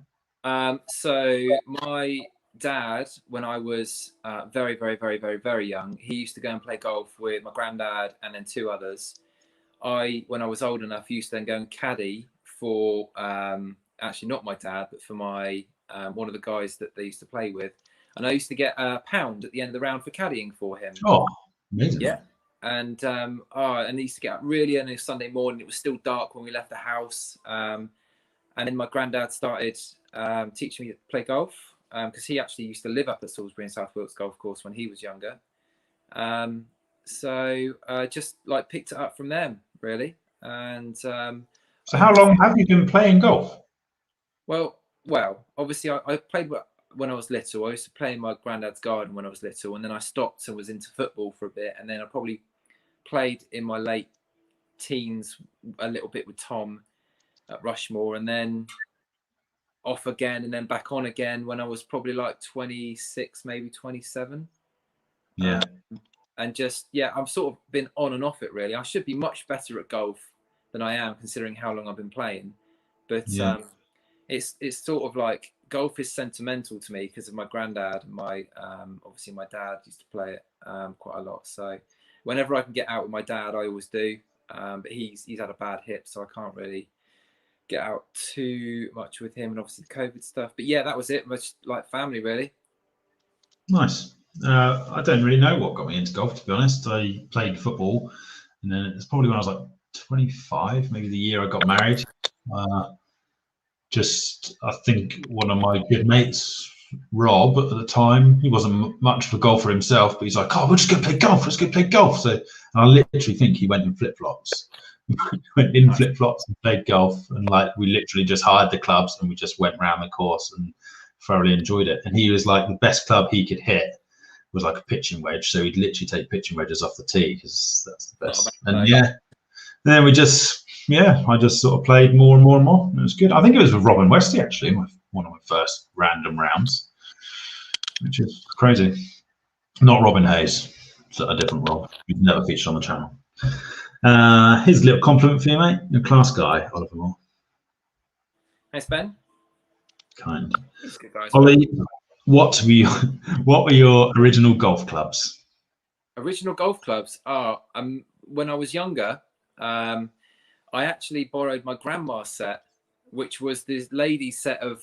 S2: So my dad, when I was very, very, very, very, very young, he used to go and play golf with my granddad and then two others. When I was old enough, used to then go and caddy for, actually not my dad, but for my one of the guys that they used to play with. And I used to get £1 at the end of the round for caddying for him.
S1: Oh, amazing.
S2: Yeah. And he used to get up really early Sunday morning. It was still dark when we left the house. And then my granddad started teaching me to play golf because he actually used to live up at Salisbury in South Wilts Golf Course when he was younger. So I just like picked it up from them, really. And so
S1: how long have you been playing golf?
S2: Well, obviously I played when I was little. I used to play in my granddad's garden when I was little, and then I stopped and was into football for a bit, and then I probably played in my late teens a little bit with Tom at Rushmore, and then off again, and then back on again when I was probably like 26, maybe 27.
S1: Yeah.
S2: And just, I've sort of been on and off it, really. I should be much better at golf than I am, considering how long I've been playing. But it's sort of like golf is sentimental to me because of my granddad and my obviously my dad used to play it quite a lot. So whenever I can get out with my dad, I always do. But he's had a bad hip, so I can't really get out too much with him, and obviously the COVID stuff. But yeah, that was it. Much like family, really.
S1: Nice. I don't really know what got me into golf, to be honest. I played football, and then it's probably when I was like 25, maybe the year I got married. I think one of my good mates, Rob, at the time, he wasn't much of a golfer himself, but he's like, "Oh, we're just going to play golf. Let's go play golf." So I literally think he went in flip-flops. Went in flip-flops and played golf, and like we literally just hired the clubs and we just went around the course and thoroughly enjoyed it. And he was like, the best club he could hit was like a pitching wedge, so he'd literally take pitching wedges off the tee because that's the best. And then I just sort of played more and more and more. It was good. I think it was with Robin Westy, actually, one of my first random rounds, which is crazy. Not Robin Hayes, so a different Rob. He's never featured on the channel. Here's a little compliment for you, mate. You're a class guy, Oliver Moore.
S2: Thanks, Ben.
S1: Kind.
S2: He's a good guy.
S1: Olly, what were your original golf clubs?
S2: Original golf clubs. When I was younger, I actually borrowed my grandma's set, which was this ladies' set of,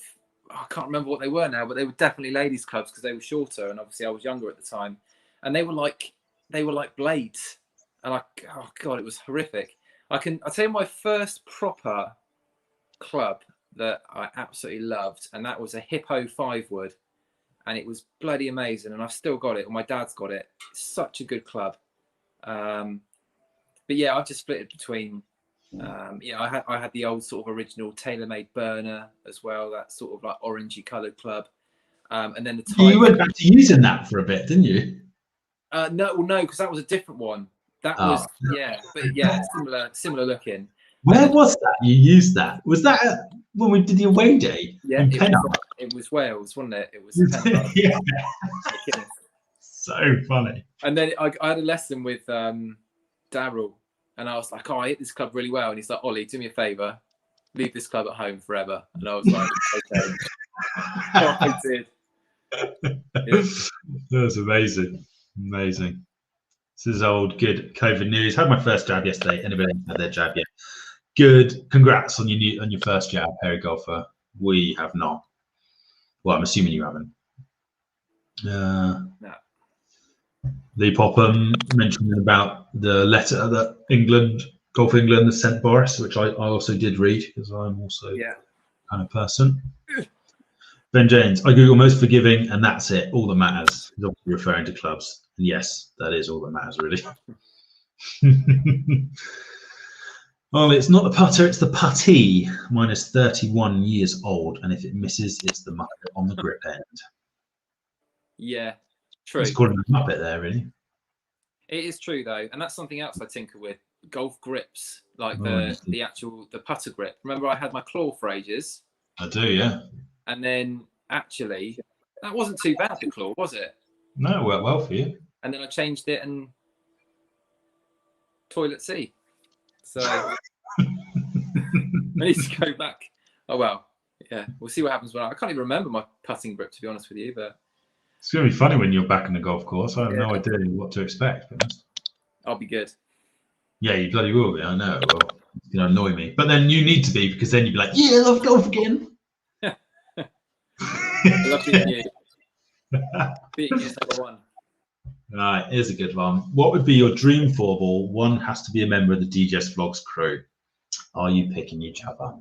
S2: I can't remember what they were now, but they were definitely ladies' clubs because they were shorter, and obviously I was younger at the time, and they were like blades, and oh god, it was horrific. I'll tell you my first proper club that I absolutely loved, and that was a Hippo 5-wood, and it was bloody amazing, and I've still got it, or my dad's got it. It's such a good club. But yeah, I've just split it between. I had the old sort of original TaylorMade burner as well, that sort of like orangey coloured club, and then the Tiger.
S1: You went back to using that for a bit, didn't you?
S2: No, because that was a different one. That was similar looking.
S1: Where was that? You used that? Was that when we did the away day?
S2: Yeah, it was Wales, wasn't it? It was.
S1: Yeah. So funny.
S2: And then I had a lesson with Darryl, and I was like, "Oh, I hit this club really well." And he's like, "Ollie, do me a favour, leave this club at home forever." And I was like, "Okay." I did. Yeah.
S1: That was amazing. Amazing. This is old good COVID news. Had my first jab yesterday. Anybody had their jab yet? Good. Congrats on your first jab, Perry Golfer. We have not. Well, I'm assuming you haven't.
S2: No.
S1: Lee Popham mentioned about the letter that Golf England has sent Boris, which I also did read because I'm also kind of person. Ben James, I Google most forgiving, and that's it. All that matters. He's obviously referring to clubs. And yes, that is all that matters, really. Well, it's not the putter, it's the puttee. Mine is 31 years old, and if it misses, it's the muppet on the grip end.
S2: Yeah, true.
S1: It's calling a muppet there, really.
S2: It is true though, and that's something else I tinker with. Golf grips, like the putter grip. Remember, I had my claw for ages.
S1: I do, yeah.
S2: And then actually, that wasn't too bad, the claw, was it?
S1: No, it worked well for you.
S2: And then I changed it and toilet seat. So I need to go back. Oh well, yeah. We'll see what happens when I can't even remember my putting grip, to be honest with you. But
S1: it's gonna be funny when you're back in the golf course. I have no idea what to expect.
S2: I'll be good. Yeah,
S1: you bloody will be. I know it will. It's gonna annoy me, but then you need to be, because then you'd be like, "Yeah, I love golf again."
S2: I love beating you. Beating you is number one.
S1: Right, here's a good one. What would be your dream four ball? One has to be a member of the DJS Vlogs crew. Are you picking each other?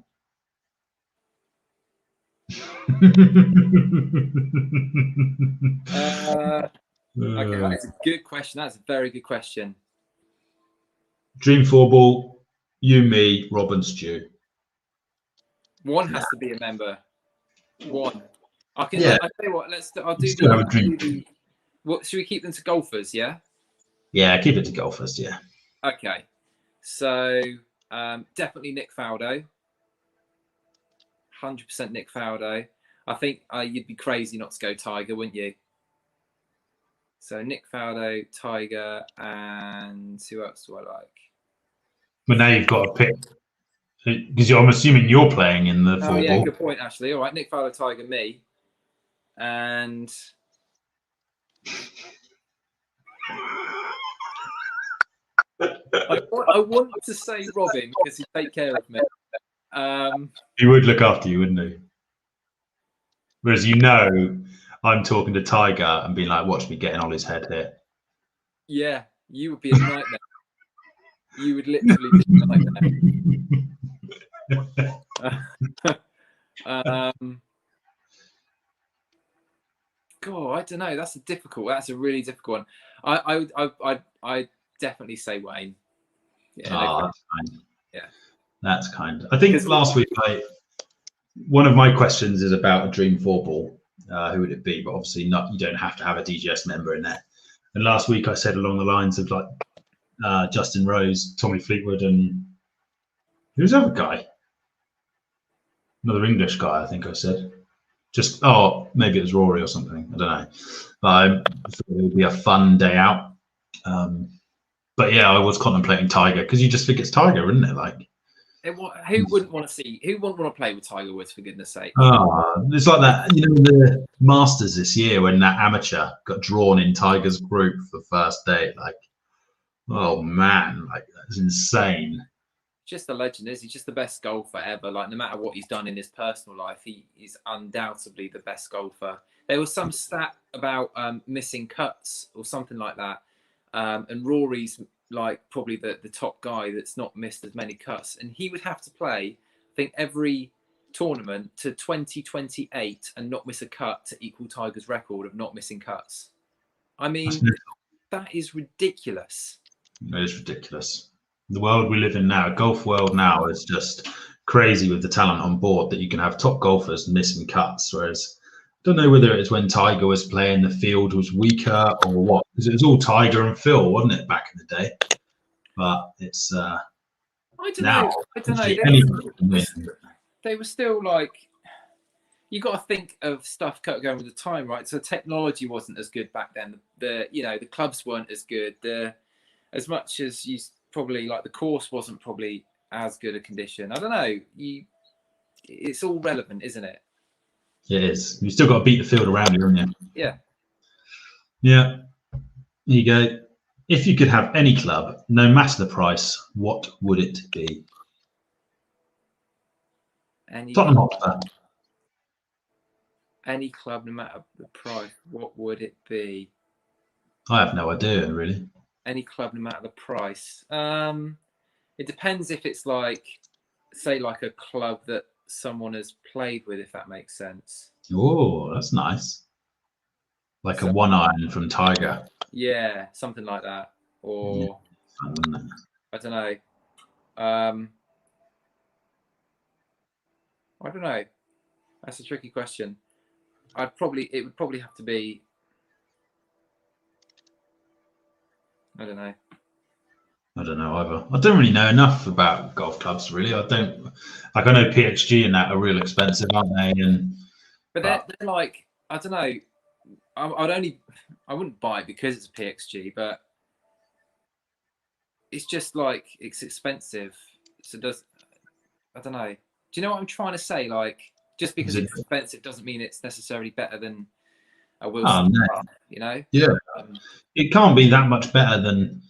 S2: Okay, that's a good question. That's a very good question.
S1: Dream four ball, you, me, Rob, and Stu.
S2: One has to be a member. One. I can. Yeah. I'll tell you what. I'll do the. What should we keep them to golfers? Yeah.
S1: Yeah, keep it to golfers. Yeah.
S2: Okay. So definitely Nick Faldo. 100% Nick Faldo. I think you'd be crazy not to go Tiger, wouldn't you? So Nick Faldo, Tiger, and who else do I like?
S1: But now you've got to pick, because I'm assuming you're playing in the four ball.
S2: Good point, actually. All right, Nick Faldo, Tiger, me, and I want to say Robin because he'd take care of me.
S1: He would look after you, wouldn't he? Whereas I'm talking to Tiger and being like, watch me getting on his head here.
S2: Yeah, you would be a nightmare. You would literally be a nightmare. God, I don't know. That's a really difficult one. I definitely say Wayne. Yeah,
S1: that's kind.
S2: Yeah,
S1: that's kind. I think last week one of my questions is about a dream four ball. Who would it be? But obviously not. You don't have to have a DGS member in there. And last week I said along the lines of like Justin Rose, Tommy Fleetwood, and who's the other guy? Another English guy, I think I said. Maybe it was Rory or something. I don't know. But I thought it would be a fun day out. But yeah, I was contemplating Tiger because you just think it's Tiger, wouldn't it? Like,
S2: Who wouldn't want to see? Who wouldn't want to play with Tiger Woods, for goodness sake?
S1: Oh, it's like that, the Masters this year when that amateur got drawn in Tiger's group for the first day. Like, oh man, like that's insane.
S2: Just a legend, is he? Just the best golfer ever. Like, no matter what he's done in his personal life, he is undoubtedly the best golfer. There was some stat about missing cuts or something like that, and Rory's like probably the top guy that's not missed as many cuts, and he would have to play, I think, every tournament to 2028 and not miss a cut to equal Tiger's record of not missing cuts. I mean, that is ridiculous.
S1: It is ridiculous. The world we live in now, golf world now, is just crazy with the talent on board that you can have top golfers missing cuts. Whereas I don't know whether it's when Tiger was playing, the field was weaker or what, because it was all Tiger and Phil, wasn't it, back in the day? But it's
S2: I don't
S1: now.
S2: know. I don't know. They were still like, you got to think of stuff going with the time, right? So technology wasn't as good back then. The clubs weren't as good. As much as you probably like, the course wasn't probably as good a condition. I don't know. It's all relevant, isn't it?
S1: It is. You still got to beat the field around you, haven't you?
S2: Yeah.
S1: Yeah. There you go. If you could have any club, no matter the price, what would it be? Tottenham Hotspur.
S2: Any club, no matter the price, what would it be?
S1: I have no idea, really.
S2: Any club, no matter the price. It depends if it's like, say, like a club that someone has played with, if that makes sense.
S1: Oh, that's nice. Like a one iron from Tiger.
S2: Yeah, something like that. Or
S1: yeah,
S2: I don't know. I don't know. That's a tricky question. It would probably have to be, I don't know.
S1: I don't know either. I don't really know enough about golf clubs, really. I don't, like, I know PXG and that are real expensive, aren't they?
S2: But they're like, I don't know. I wouldn't buy it because it's a PXG, but it's just like, it's expensive. So I don't know. Do you know what I'm trying to say? Like, just because it's expensive doesn't mean it's necessarily better than a Wilson. No.
S1: Yeah. It can't be that much better than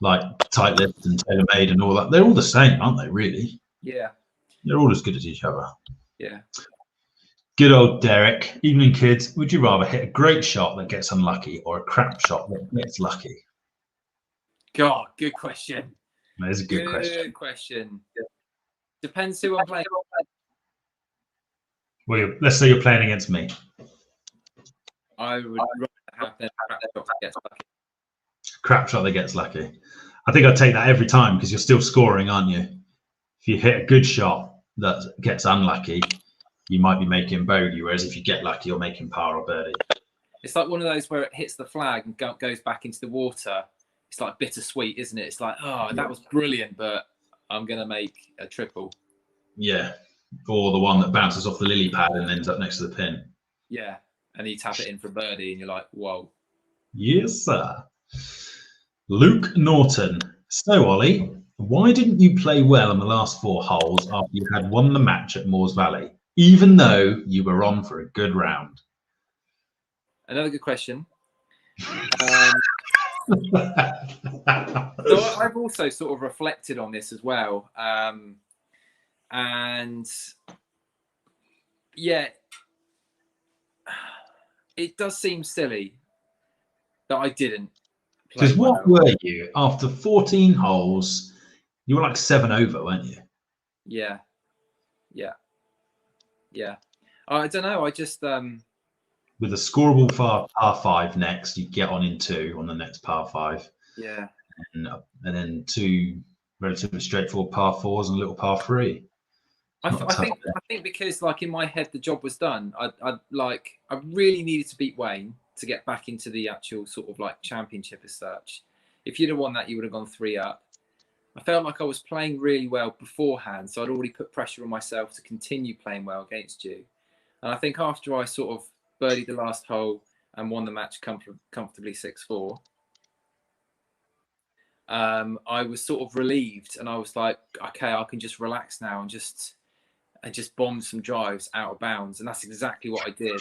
S1: like Titleist and TaylorMade and all that. They're all the same, aren't they, really?
S2: Yeah.
S1: They're all as good as each other.
S2: Yeah.
S1: Good old Derek. Evening, kids. Would you rather hit a great shot that gets unlucky or a crap shot that gets lucky?
S2: God, good question.
S1: That is a good question.
S2: Good question. Depends who I'm playing.
S1: Well, let's say you're playing against me.
S2: I would rather have the crap shot that gets lucky.
S1: Crap shot that gets lucky. I think I'd take that every time because you're still scoring, aren't you? If you hit a good shot that gets unlucky, you might be making bogey, whereas if you get lucky, you're making par or birdie.
S2: It's like one of those where it hits the flag and goes back into the water. It's like bittersweet, isn't it? It's like, oh, that was brilliant, but I'm going to make a triple.
S1: Yeah. Or the one that bounces off the lily pad and ends up next to the pin.
S2: Yeah. And you tap it in for birdie and you're like, whoa.
S1: Yes, sir. Luke Norton. So, Ollie, why didn't you play well in the last 4 holes after you had won the match at Moores Valley, even though you were on for a good round?
S2: Another good question. So I've also sort of reflected on this as well. And yeah, it does seem silly that I didn't play.
S1: Because what were you after 14 holes? You were like 7 over, weren't you?
S2: Yeah. I don't know. I just
S1: with a scoreable par 5 next, you get on in 2 on the next par 5.
S2: Yeah.
S1: And then 2 relatively straightforward par 4s and a little par 3.
S2: I think because like in my head the job was done. I really needed to beat Wayne to get back into the actual sort of like championship as such. If you'd have won that, you would have gone 3 up. I felt like I was playing really well beforehand, so I'd already put pressure on myself to continue playing well against you. And I think after I sort of birdied the last hole and won the match comfortably 6-4, I was sort of relieved, and I was like, okay, I can just relax now and just bomb some drives out of bounds, and that's exactly what I did.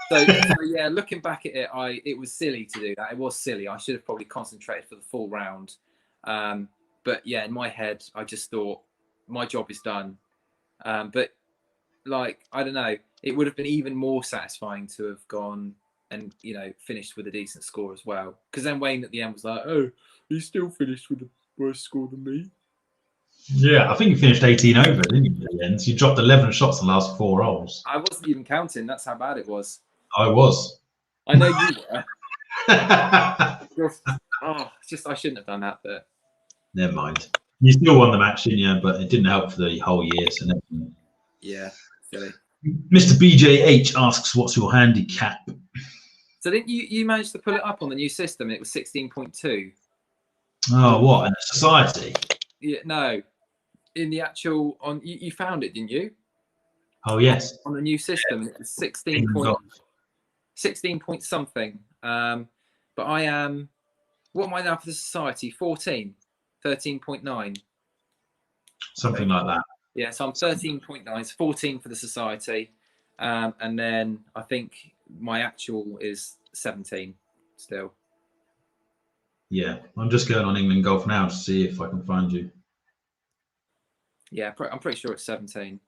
S2: So yeah, looking back at it, it was silly to do that. It was silly. I should have probably concentrated for the full round. But yeah, in my head, I just thought my job is done. But like, I don't know, it would have been even more satisfying to have gone and, you know, finished with a decent score as well. Because then Wayne at the end was like, oh, you still finished with a worse score than me.
S1: Yeah, I think you finished 18 over, didn't you, at the end? So you dropped 11 shots in the last 4 holes.
S2: I wasn't even counting. That's how bad it was.
S1: I was.
S2: I know you were. Just I shouldn't have done that, but
S1: never mind. You still won the match, didn't you? But it didn't help for the whole year. So
S2: yeah, silly.
S1: Mr. BJH asks, "What's your handicap?"
S2: So didn't you managed to pull it up on the new system? It was 16.2.
S1: Oh, what, in a society?
S2: Yeah, no, in the actual you found it, didn't you?
S1: Oh yes.
S2: On the new system, it was 16 point something. But I am. What am I now for the society? 14, 13.9.
S1: Something like that.
S2: Yeah, so I'm 13.9. It's 14 for the society, and then I think my actual is 17 still.
S1: Yeah, I'm just going on England Golf now to see if I can find you.
S2: Yeah, I'm pretty sure it's 17.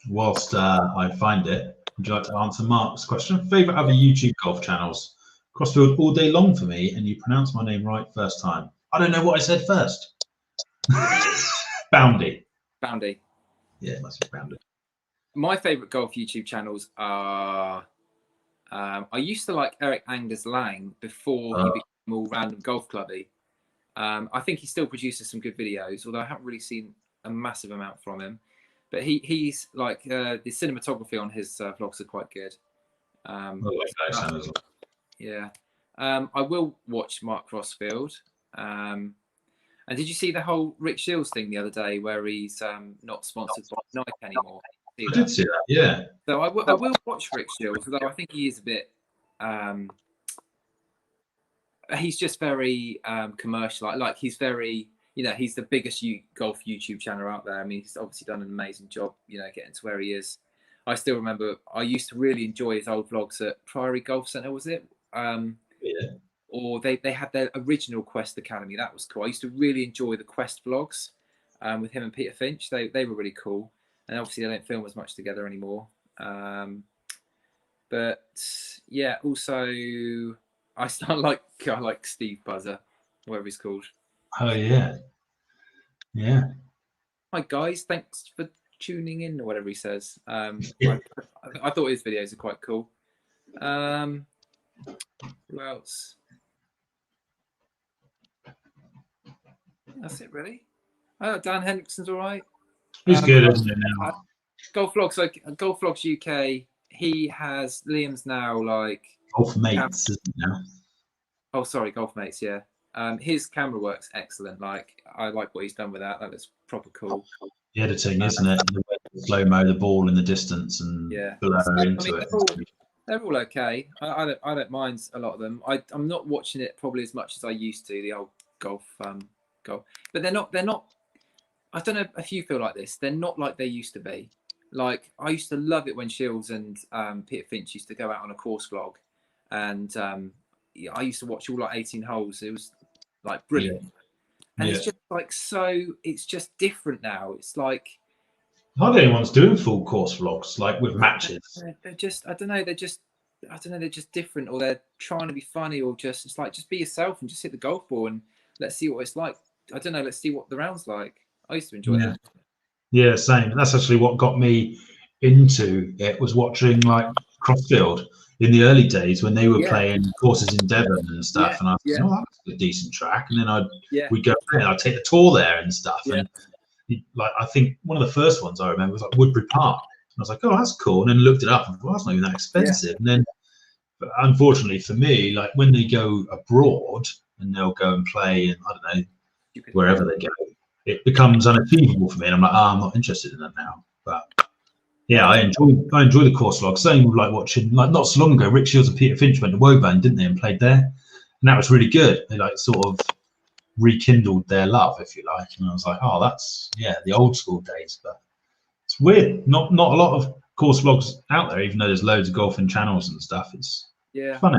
S1: Whilst I find it, would you like to answer Mark's question? Favorite other YouTube golf channels? Crossfield all day long for me, and you pronounce my name right first time. I don't know what I said first. Boundy. Yeah, it must be Boundy.
S2: My favorite golf YouTube channels are. I used to like Eric Angus Lang before he became all random golf clubby. I think he still produces some good videos, although I haven't really seen a massive amount from him. But he's like the cinematography on his vlogs are quite good. Yeah. I will watch Mark Crossfield. And did you see the whole Rick Shields thing the other day where he's not sponsored by Nike anymore?
S1: I did see that, yeah.
S2: So I will watch Rick Shields, although I think he is a bit... he's just very commercial. Like he's very... You know, he's the biggest golf YouTube channel out there. I mean, he's obviously done an amazing job, you know, getting to where he is. I still remember I used to really enjoy his old vlogs at Priory Golf Centre, was it?
S1: Yeah.
S2: Or they had their original Quest Academy. That was cool. I used to really enjoy the Quest vlogs with him and Peter Finch. They were really cool. And obviously they don't film as much together anymore. But yeah, also I like Steve Buzzer, whatever he's called.
S1: Oh yeah. Yeah.
S2: Hi guys, thanks for tuning in or whatever he says. I thought his videos are quite cool. Who else? That's it really. Oh, Dan Hendrickson's all right.
S1: He's good, isn't he now?
S2: Golf Vlogs UK. He has Liam's now like
S1: Golf Mates, isn't it now?
S2: Oh, sorry, Golf Mates. Yeah. His camera work's excellent. Like I like what he's done with that. That was proper cool.
S1: The editing, isn't it? The slow-mo, the ball in the distance, and blur into it.
S2: They're all okay. I don't mind a lot of them. I'm not watching it probably as much as I used to. The old golf, but they're not. I don't know if you feel like this. They're not like they used to be. Like I used to love it when Shields and Peter Finch used to go out on a course vlog, and I used to watch all like 18 holes. It was like brilliant. And it's just like it's just different now. It's like
S1: hardly anyone's doing full course vlogs like with matches.
S2: They're just I don't know, they're just different, or they're trying to be funny, or just be yourself and just hit the golf ball and let's see what it's like. I don't know, let's see what the round's like. I used to enjoy that. Yeah,
S1: same. That's actually what got me into it, was watching like Crossfield in the early days when they were playing courses in Devon and stuff, and I was like, oh, that's a decent track, and then we'd go there, I'd take the tour there and stuff, and like I think one of the first ones I remember was like Woodbury Park, and I was like, oh, that's cool, and then looked it up and thought, well, that's not even that expensive, and then but unfortunately for me, like when they go abroad and they'll go and play in, I don't know, wherever they go, it becomes unachievable for me, and I'm like, oh, I'm not interested in that now. But yeah, I enjoy the course vlog. Same with like watching, like not so long ago, Rick Shields and Peter Finch went to Woburn, didn't they, and played there, and that was really good. They like sort of rekindled their love, if you like. And I was like, oh, that's the old school days. But it's weird. Not a lot of course vlogs out there, even though there's loads of golfing channels and stuff. It's funny.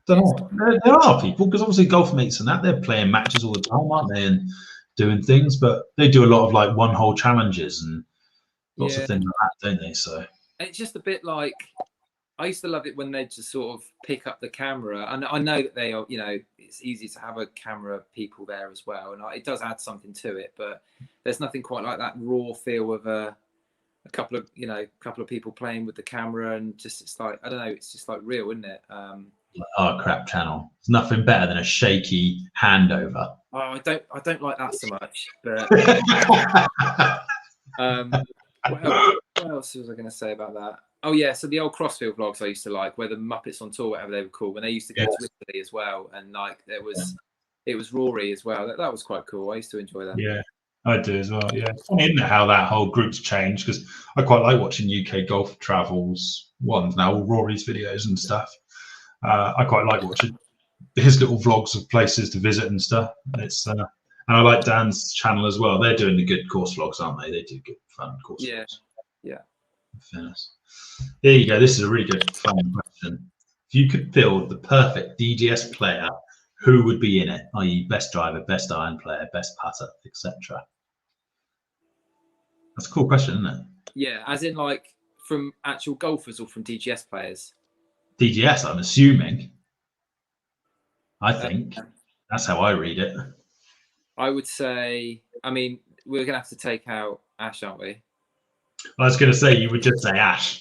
S1: Don't know. There are people, because obviously golf mates and that, they're playing matches all the time, aren't they, and doing things, but they do a lot of like one hole challenges and lots of things like that, don't they? So
S2: it's just a bit like, I used to love it when they just sort of pick up the camera, and I know that they are, you know, it's easy to have a camera people there as well, and it does add something to it, but there's nothing quite like that raw feel of a couple of people playing with the camera, and just, it's like, I don't know, it's just like real, isn't it?
S1: Oh crap channel. There's nothing better than a shaky handover.
S2: Oh, I don't like that so much. But what else was I going to say about that? Oh yeah, so the old CrossField vlogs I used to like, where the Muppets on Tour, whatever they were called, when they used to go to Italy as well, and like it was Rory as well. That was quite cool. I used to enjoy that.
S1: Yeah, I do as well. Yeah, it's funny, isn't it, how that whole group's changed? Because I quite like watching UK golf travels ones now, all Rory's videos and stuff. I quite like watching his little vlogs of places to visit and stuff. It's and I like Dan's channel as well. They're doing the good course vlogs, aren't they? They do good fun course vlogs.
S2: Yeah.
S1: In fairness. There you go. This is a really good fun question. If you could build the perfect DGS player, who would be in it? I.e., best driver, best iron player, best putter, etc. That's a cool question, isn't it?
S2: Yeah, as in like from actual golfers or from DGS players?
S1: DGS, I'm assuming. I think that's how I read it.
S2: I would say, I mean, we're going to have to take out Ash, aren't we?
S1: I was going to say, you would just say Ash.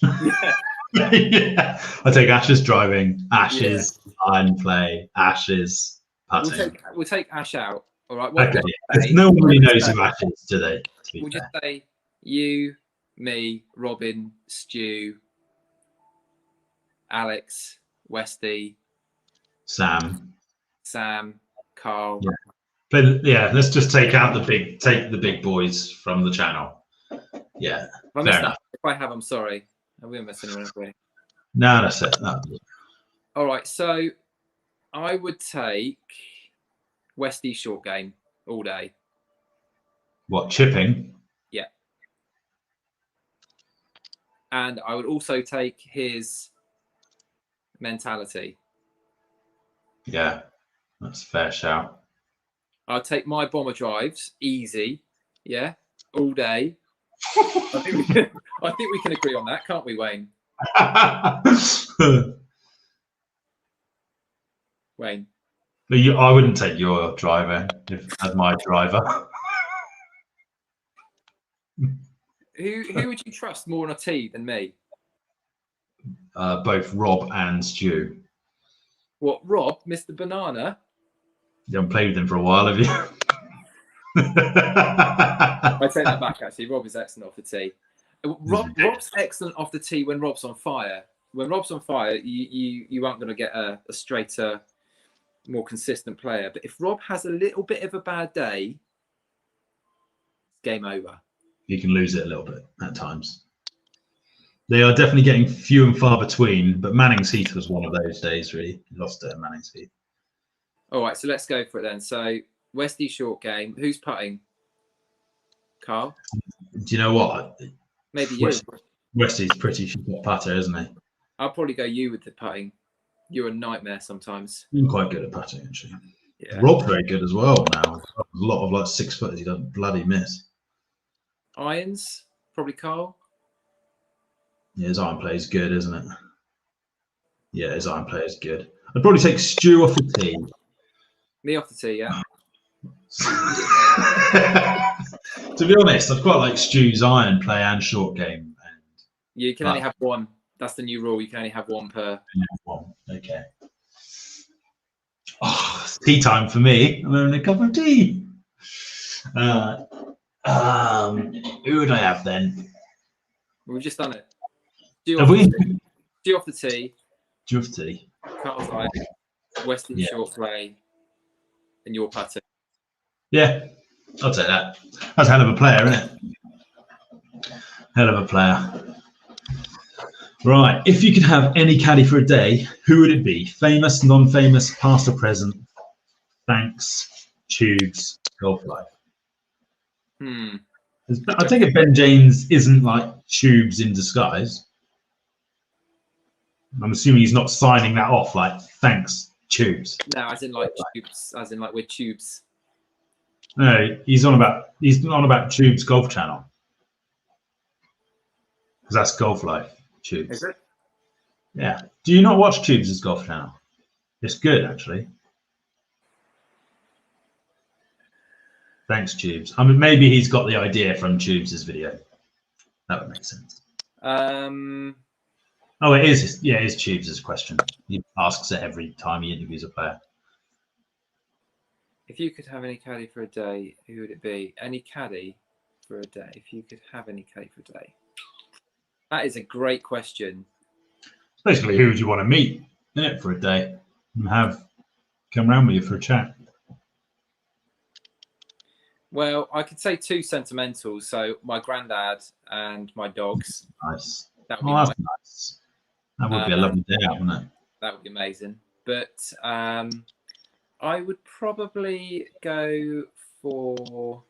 S1: Yeah. I take Ash's driving, Ash's iron play, Ash's putting.
S2: We'll take Ash out. All right.
S1: Okay. No one really knows who Ash is, do they?
S2: We'll just say you, me, Robin, Stu, Alex, Westy,
S1: Sam,
S2: Carl.
S1: Yeah. But yeah, let's just take out the big boys from the channel. Yeah.
S2: If I have, I'm sorry. I won't mess anyone up.
S1: No, that's it. No.
S2: All right, so I would take Westy short game all day.
S1: What, chipping?
S2: Yeah. And I would also take his mentality.
S1: Yeah, that's a fair shout.
S2: I'll take my bomber drives easy. Yeah, all day. I think we can agree on that, can't we, Wayne? Wayne.
S1: I wouldn't take your driver as my driver.
S2: Who would you trust more on a tee than me?
S1: Both Rob and Stu.
S2: What, Rob, Mr. Banana?
S1: You haven't played with him for a while, have you?
S2: I take that back, actually. Rob is excellent off the tee. Rob's excellent off the tee when Rob's on fire. When Rob's on fire, you aren't going to get a straighter, more consistent player. But if Rob has a little bit of a bad day, it's game over.
S1: You can lose it a little bit at times. They are definitely getting few and far between, but Manning's Heath was one of those days, really. Lost it at Manning's Heath.
S2: All right, so let's go for it then. So, Westy short game. Who's putting? Carl?
S1: Do you know what?
S2: Maybe you.
S1: Westy's pretty shit putter, isn't he?
S2: I'll probably go you with the putting. You're a nightmare sometimes.
S1: I'm quite good at putting, actually.
S2: Yeah.
S1: Rob's very good as well now. A lot of like 6 footers he doesn't bloody miss.
S2: Irons? Probably Carl?
S1: Yeah, his iron play is good, isn't it? Yeah, his iron play is good. I'd probably take Stu off the tee.
S2: Me off the tee, yeah.
S1: To be honest, I'd quite like Stu's iron play and short game.
S2: You can only have one. That's the new rule. You can only have one per.
S1: One. Okay. Oh, it's tea time for me. I'm having a cup of tea. Who would I have then?
S2: We've just done it.
S1: Have we?
S2: Stu off the tee.
S1: Stu off the tee.
S2: Carl's iron. Western short play. And your putter.
S1: Yeah, I'll take that. That's a hell of a player, isn't it? Hell of a player. Right, if you could have any caddy for a day, who would it be? Famous, non-famous, past or present? Thanks. Tubes golf life. I take it Ben James isn't like Tubes in disguise. I'm assuming he's not signing that off like, thanks, Tubes.
S2: No, as in like Tubes, as in like we're Tubes.
S1: No, he's on about Tubes Golf Channel. Because that's golf life, Tubes.
S2: Is it?
S1: Yeah. Do you not watch Tubes' Golf Channel? It's good, actually. Thanks, Tubes. I mean, maybe he's got the idea from Tubes' video. That would make sense. Oh, it is. Yeah, it is Tubes' question. He asks it every time he interviews a player.
S2: If you could have any caddy for a day, who would it be? Any caddy for a day? If you could have any caddy for a day. That is a great question.
S1: It's basically, who would you want to meet, isn't it, for a day and have come round with you for a chat?
S2: Well, I could say two sentimentals. So my granddad and my dogs.
S1: Nice.
S2: That would be
S1: nice. That would be a lovely day out, wouldn't it?
S2: That would be amazing. But I would probably go for...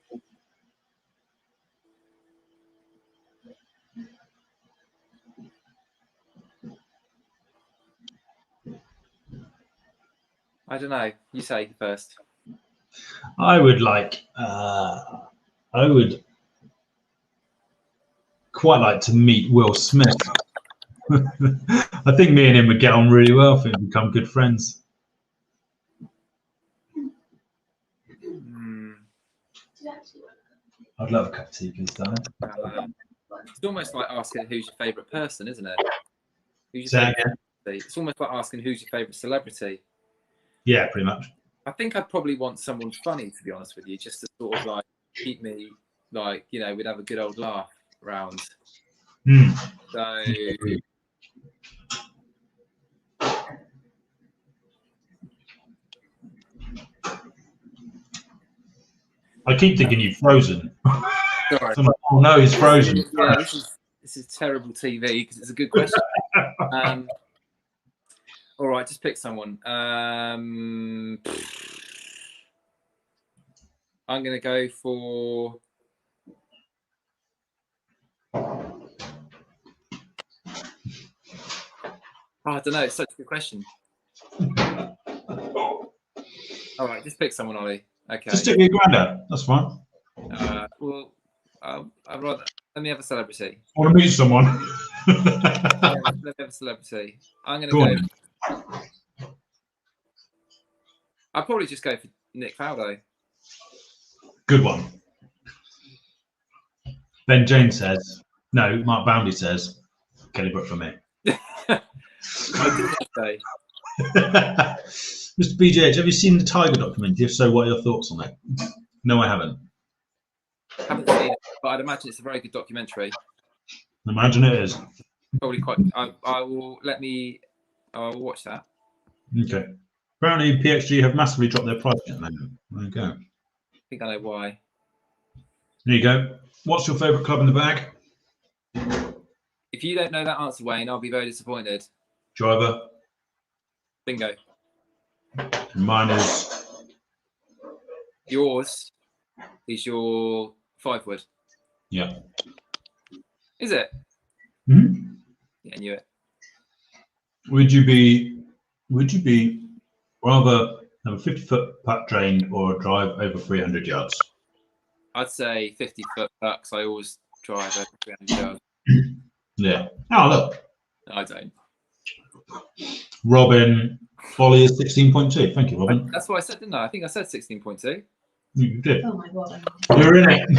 S2: I don't know. You say first.
S1: I would quite like to meet Will Smith. I think me and him would get on really well if we become good friends. I'd love a cup of tea, please, darling.
S2: It's almost like asking who's your favourite person, isn't it? Who's
S1: your
S2: favourite celebrity? It's almost like asking who's your favourite celebrity.
S1: Yeah, pretty much.
S2: I think I'd probably want someone funny, to be honest with you, just to sort of like keep me, like, you know, we'd have a good old laugh around. So
S1: I keep thinking you've frozen.
S2: Sorry.
S1: I'm like, oh no, he's frozen.
S2: Yeah, this is terrible TV because it's a good question. All right, just pick someone. I'm going to go for... Oh, I don't know. It's such a good question. All right, just pick someone, Ollie. Okay.
S1: Just stick with your granddad. That's fine.
S2: Well, I'd rather... Let me have a celebrity.
S1: I want to meet someone.
S2: Yeah, let me have a celebrity. I'm going to go... I'll probably just go for Nick Faldo. Good
S1: one. Ben James says, no, Mark Boundy says, Kelly Brook for me.
S2: I did say.
S1: Mr. BJH, have you seen the Tiger documentary? If so, what are your thoughts on it? No, I haven't.
S2: Haven't seen it, but I'd imagine it's a very good documentary.
S1: Imagine it is.
S2: Probably quite. I will watch that.
S1: Okay. Apparently, PXG have massively dropped their price at the moment. There you go.
S2: I think I know why.
S1: There you go. What's your favourite club in the bag?
S2: If you don't know that answer, Wayne, I'll be very disappointed.
S1: Driver.
S2: Bingo.
S1: And mine is.
S2: Yours is your 5-wood.
S1: Yeah.
S2: Is it?
S1: Hmm?
S2: Yeah, I knew it.
S1: Would you be rather have a 50-foot putt drain or a drive over 300 yards?
S2: I'd say 50-foot putt because I always drive over 300 yards.
S1: Yeah. Oh, look.
S2: No, I don't.
S1: Robin, Olly is 16.2. Thank you, Robin.
S2: That's what I said, didn't I? I think I said 16.2.
S1: You did.
S3: Oh my god.
S1: You're in it.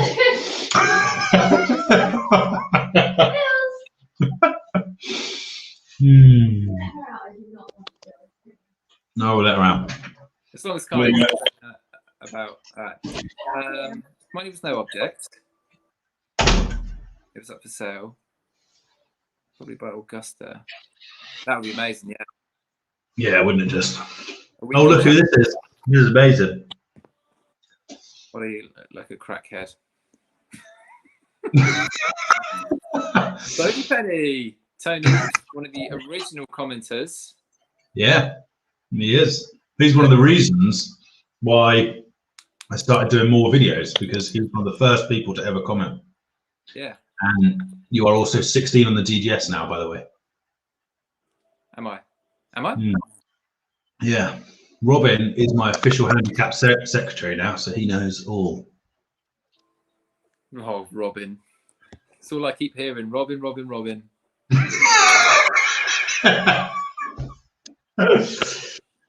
S1: No, we'll let her out.
S2: As long as Carly knows about that. Money was no object. It was up for sale. Probably by Augusta. That would be amazing, yeah.
S1: Yeah, wouldn't it just? Oh, look who this is. This is amazing.
S2: What are you, like a crackhead? Tony Penny. Tony, one of the original commenters.
S1: Yeah, he is. He's one of the reasons why I started doing more videos because he was one of the first people to ever comment.
S2: Yeah.
S1: And you are also 16 on the DGS now, by the way.
S2: Am I? Am I?
S1: Yeah. Robin is my official handicap secretary now, so he knows all.
S2: Oh, Robin. It's all I keep hearing. Robin, Robin, Robin.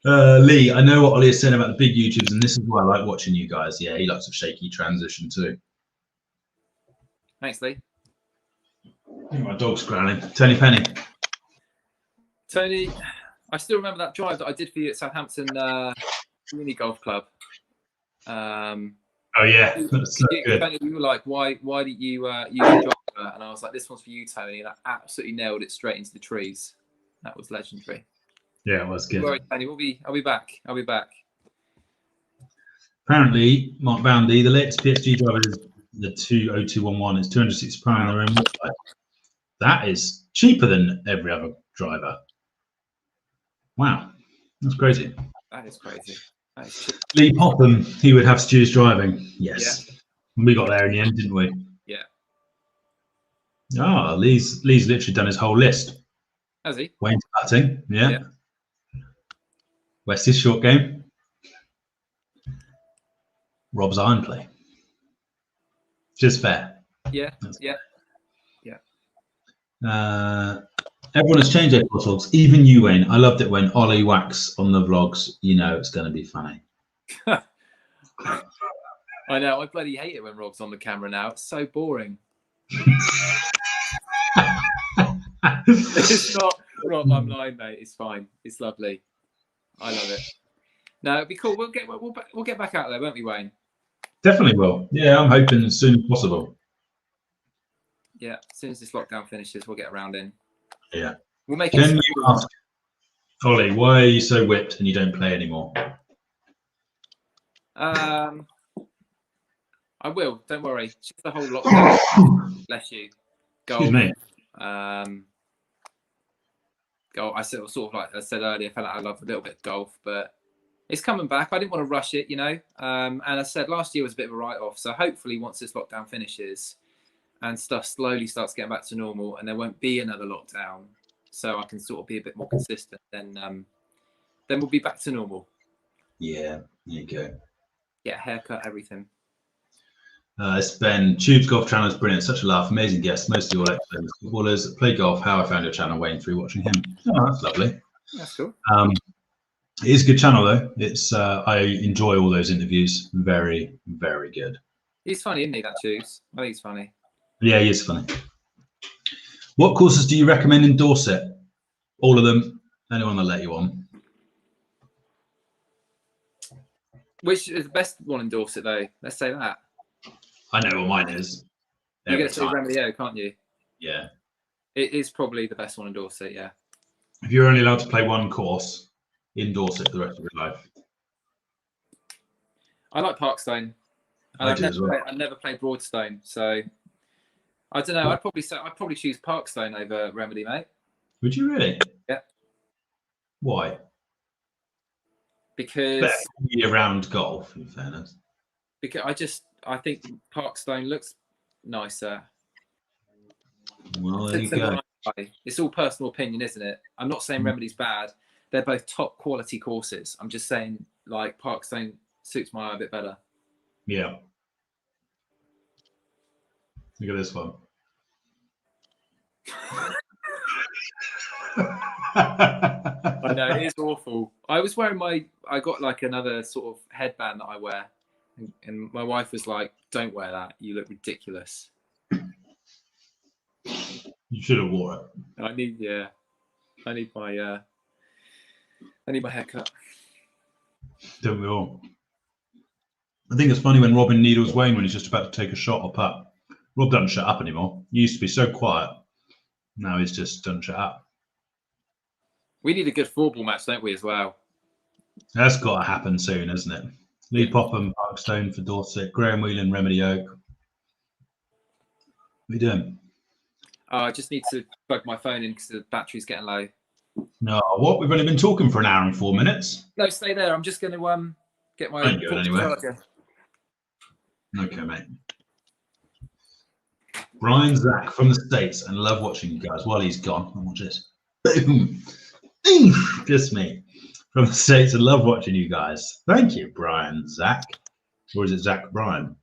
S1: Lee, I know what Ollie is saying about the big YouTubers, and this is why I like watching you guys. Yeah, he likes a shaky transition too.
S2: Thanks, Lee.
S1: My dog's growling. Tony Penny.
S2: Tony, I still remember that drive that I did for you at Southampton Mini Golf Club.
S1: Oh yeah, that's so good.
S2: Tony, you were like, "Why did you use a driver?" And I was like, "This one's for you, Tony." And I absolutely nailed it straight into the trees. That was legendary.
S1: Yeah, it was good.
S2: Don't worry, Tony, I'll be back. I'll be back.
S1: Apparently, Mark Boundy, the latest PSG driver is the 20211 is £260 on their own website. That is cheaper than every other driver. Wow, that's crazy.
S2: That is crazy.
S1: Lee Popham, he would have Stu's driving. Yes. Yeah. We got there in the end, didn't we?
S2: Yeah.
S1: Ah, Lee's literally done his whole list.
S2: Has he?
S1: Wayne's putting, yeah. West's short game. Rob's iron play. Just fair.
S2: Yeah,
S1: everyone has changed their vlogs, even you, Wayne. I loved it when Ollie whacks on the vlogs. You know it's going to be funny.
S2: I know. I bloody hate it when Rob's on the camera now. It's so boring. It's not, Rob. I'm lying, mate. It's fine. It's lovely. I love it. No, it'd be cool. We'll get back out there, won't we, Wayne?
S1: Definitely will. Yeah, I'm hoping as soon as possible.
S2: Yeah, as soon as this lockdown finishes, we'll get around in.
S1: Yeah.
S2: We'll make
S1: Can you ask Ollie, why are you so whipped and you don't play anymore?
S2: I will. Don't worry. It's just the whole lockdown. Bless you. Golf.
S1: Excuse me.
S2: Golf. I sort of like I said earlier, I felt like I love a little bit of golf, but it's coming back. I didn't want to rush it, you know. And I said last year was a bit of a write-off. So hopefully, once this lockdown finishes and stuff slowly starts getting back to normal, and there won't be another lockdown, so I can sort of be a bit more consistent, then we'll be back to normal.
S1: Yeah, there you go.
S2: Get a haircut, everything.
S1: It's Ben. Tube's Golf channel is brilliant. Such a laugh. Amazing guest. Mostly all ex-players, footballers. Play golf. How I found your channel, Wayne, through watching him. Oh, that's lovely.
S2: That's cool.
S1: It is a good channel though. It's I enjoy all those interviews. Very, very good.
S2: He's funny, isn't he? That Tubes. I think he's funny.
S1: Yeah, he is funny. What courses do you recommend in Dorset? All of them. Anyone that let you on.
S2: Which is the best one in Dorset, though? Let's say that.
S1: I know what mine is.
S2: You get to Remedy O, can't you?
S1: Yeah.
S2: It is probably the best one in Dorset, yeah.
S1: If you're only allowed to play one course in Dorset for the rest of your life.
S2: I like Parkstone. I've never played Broadstone, so I don't know. I'd probably choose Parkstone over Remedy, mate.
S1: Would you really?
S2: Yeah.
S1: Why?
S2: Because
S1: year-round golf, in fairness.
S2: Because I think Parkstone looks nicer.
S1: Well, there you go.
S2: It's all personal opinion, isn't it? I'm not saying Remedy's bad. They're both top quality courses. I'm just saying, like, Parkstone suits my eye a bit better.
S1: Yeah. Look at this one.
S2: I know, it is awful. I was wearing I got like another sort of headband that I wear. And my wife was like, "Don't wear that. You look ridiculous."
S1: You should have wore it.
S2: I need my haircut.
S1: Don't we all? I think it's funny when Robin needles Wayne when he's just about to take a shot or putt. Rob doesn't shut up anymore. He used to be so quiet. Now he's just doesn't shut up.
S2: We need a good four-ball match, don't we, as well?
S1: That's got to happen soon, isn't it? Lee Popham, Parkstone for Dorset, Graham Whelan, Remedy Oak. What are you doing?
S2: I just need to plug my phone in because the battery's getting low.
S1: No, what? We've only been talking for an hour and 4 minutes.
S2: No, stay there. I'm just going to get my
S1: Don't go anywhere.
S2: charger.
S1: Okay, mate. Brian Zach from the States and love watching you guys. While he's gone, I'll watch this. Boom. Just me. From the States and love watching you guys. Thank you, Brian Zach. Or is it Zach Brian?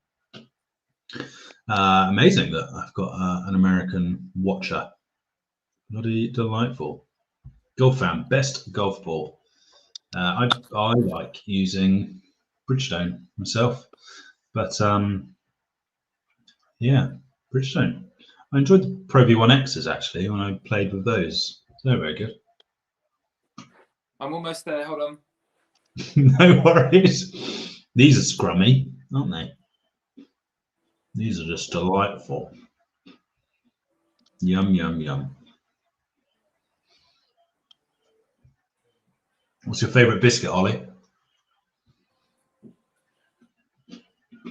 S1: Amazing that I've got an American watcher. Bloody delightful. Golf fan, best golf ball. I like using Bridgestone myself, but yeah, Bridgestone. I enjoyed the Pro V1Xs actually when I played with those. They're very good.
S2: I'm almost there. Hold on.
S1: No worries. These are scrummy, aren't they? These are just delightful. Yum, yum, yum. What's your favourite biscuit, Ollie?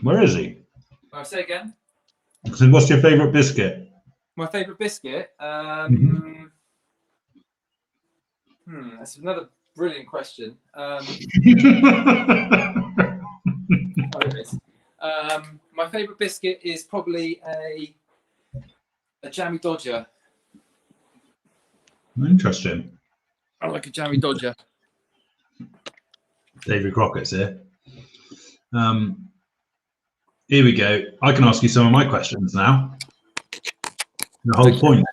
S1: Where is he?
S2: I'll say again.
S1: So what's your favourite biscuit?
S2: My favourite biscuit? That's another brilliant question. Oh, it is. My favourite biscuit is probably a jammy Dodger.
S1: Interesting.
S2: I like a jammy Dodger.
S1: David Crockett's here. Here we go. I can ask you some of my questions now. The whole point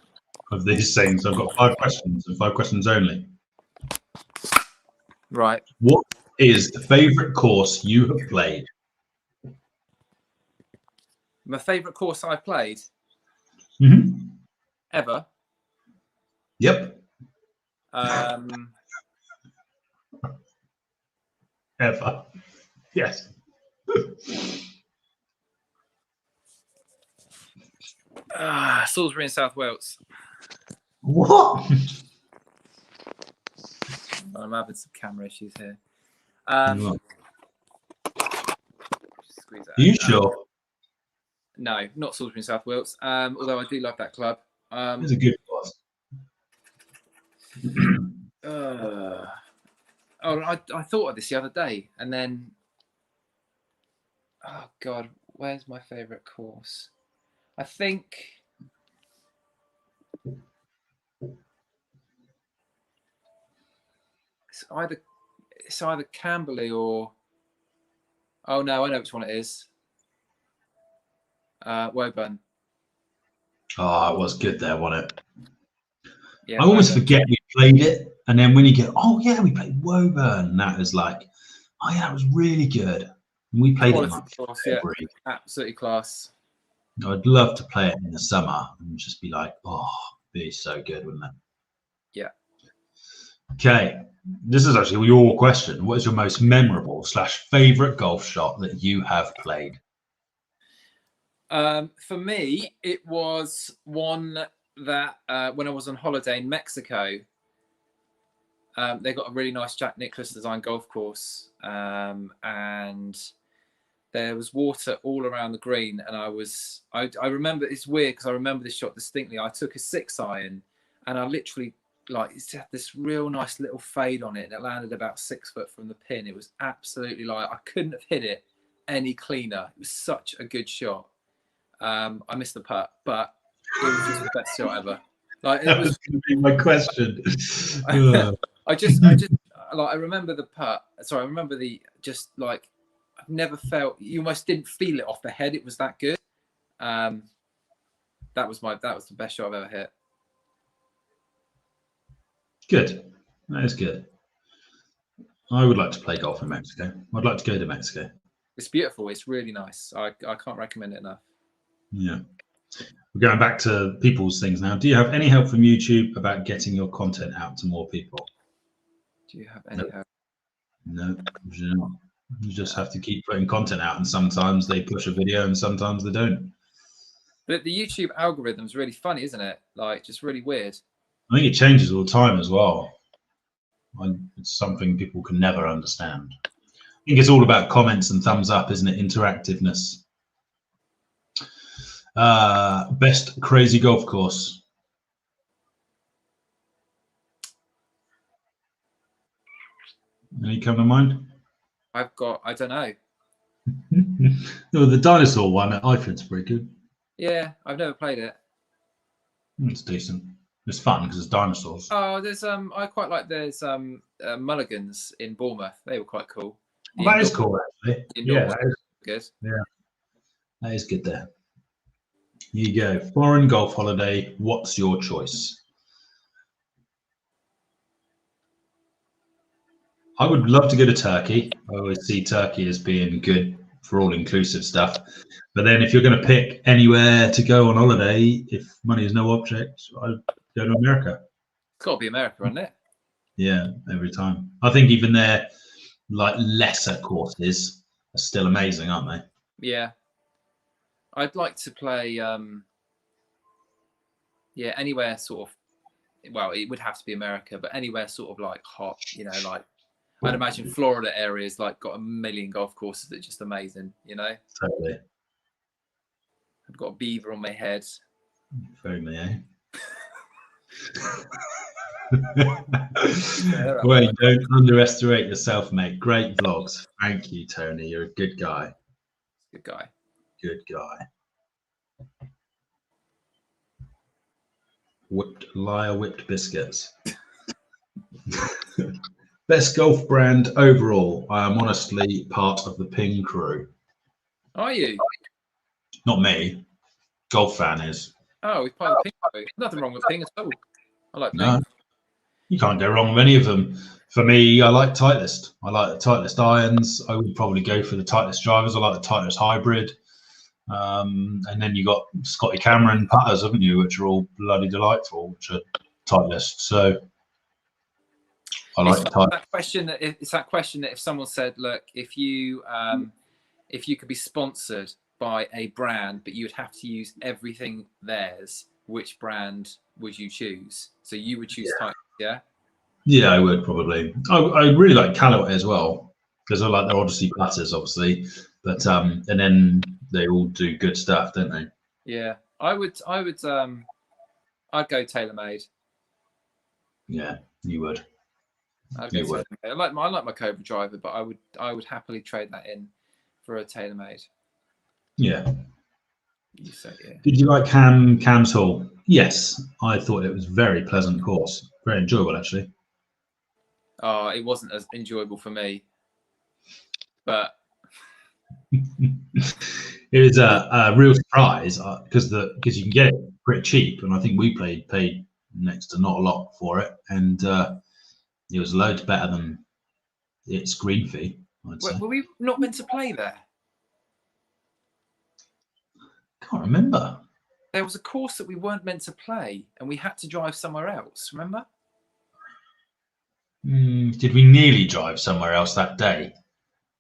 S1: of these things, I've got 5 questions and 5 questions only.
S2: Right.
S1: What is the favourite course you have played?
S2: My favourite course I've played? Ever?
S1: Yep. Ever. Yes.
S2: Salisbury in South Wales.
S1: What?
S2: I'm having some camera issues here. Squeeze that
S1: Are you
S2: out.
S1: sure?
S2: No, not Salisbury in South Wales. Although I do love that club.
S1: It's a good course.
S2: I thought of this the other day, and then, oh God, where's my favourite course? I think it's either Camberley or, oh no, I know which one it is. Woburn.
S1: Oh, it was good there, wasn't it?
S2: Yeah,
S1: I almost
S2: Woburn.
S1: forget we played it, and then when you get, oh yeah, we played Woburn. That was like, oh yeah, it was really good. And we played it in like
S2: course,
S1: February.
S2: yeah. Absolutely class.
S1: I'd love to play it in the summer and just be like, oh, it'd be so good, wouldn't it?
S2: Yeah.
S1: Okay, this is actually your question. What is your most memorable / favorite golf shot that you have played?
S2: For me, it was one that when I was on holiday in Mexico, they got a really nice Jack Nicklaus design golf course, and there was water all around the green. And I remember, it's weird because I remember this shot distinctly. I took a 6-iron, and I literally, like, it's had this real nice little fade on it, and it landed about 6 foot from the pin. It was absolutely, like, I couldn't have hit it any cleaner. It was such a good shot. I missed the putt, but it was just the best shot ever. Like, it was
S1: going to be my question.
S2: I remember the putt. Sorry, I remember I've never felt, you almost didn't feel it off the head. It was that good. That was the best shot I've ever hit.
S1: Good. That is good. I would like to play golf in Mexico. I'd like to go to Mexico.
S2: It's beautiful. It's really nice. I can't recommend it enough.
S1: Yeah. We're going back to people's things now. Do you have any help from YouTube about getting your content out to more people?
S2: Do you have any help?
S1: No, you not. You just have to keep putting content out, and sometimes they push a video and sometimes they don't.
S2: But the YouTube algorithm is really funny, isn't it? Like, just really weird.
S1: I think it changes all the time as well. It's something people can never understand. I think it's all about comments and thumbs up, isn't it? Interactiveness. Best crazy golf course. Any come to mind?
S2: I don't know.
S1: Well, the dinosaur one I think's pretty good.
S2: Yeah, I've never played it.
S1: It's decent. It's fun because it's dinosaurs.
S2: Oh, there's I quite like Mulligans in Bournemouth. They were quite cool.
S1: Well, that is cool, actually. Yeah, that is
S2: good.
S1: Yeah, that is good there. Here you go. Foreign golf holiday. What's your choice? I would love to go to Turkey. I always see Turkey as being good for all-inclusive stuff. But then if you're going to pick anywhere to go on holiday, if money is no object, I'd go to America.
S2: It's got to be America, isn't it?
S1: Yeah, every time. I think even their like lesser courses are still amazing, aren't they?
S2: Yeah. I'd like to play anywhere sort of, well, it would have to be America, but anywhere sort of like hot, like I'd imagine Florida areas like got a million golf courses that are just amazing,
S1: Totally.
S2: I've got a beaver on my head.
S1: Phone eh? Well, don't underestimate yourself, mate. Great vlogs. Thank you, Tony. You're a good guy.
S2: Good guy.
S1: Good guy. Whipped biscuits. Best golf brand overall. I am honestly part of the Ping crew.
S2: Are you?
S1: Not me. Golf fan is.
S2: Oh, we've played Ping. Nothing wrong with Ping at all. I like Ping.
S1: No, you can't go wrong with any of them. For me, I like Titleist. I like the Titleist irons. I would probably go for the Titleist drivers. I like the Titleist hybrid. And then you got Scotty Cameron putters, haven't you, which are all bloody delightful, which are Titleist. So I like
S2: that question. It's that question that if someone said, "Look, if you could be sponsored by a brand, but you would have to use everything theirs, which brand would you choose?" So you would choose Titleist, yeah?
S1: Yeah, I would probably. I really like Callaway as well because I like their Odyssey putters, obviously, but and then they all do good stuff, don't they?
S2: Yeah, I'd go TaylorMade.
S1: Yeah, you would.
S2: I'd go TaylorMade. I like my Cobra driver, but I would happily trade that in for a TaylorMade.
S1: Yeah.
S2: You say, yeah.
S1: Did you like Cam's Hall? Yes, I thought it was a very pleasant course, very enjoyable actually.
S2: Oh, it wasn't as enjoyable for me, but
S1: it was a real surprise because you can get it pretty cheap, and I think we paid next to not a lot for it, and it was loads better than its green fee. I'd say.
S2: Were we not meant to play there?
S1: Can't remember.
S2: There was a course that we weren't meant to play, and we had to drive somewhere else. Remember?
S1: Did we nearly drive somewhere else that day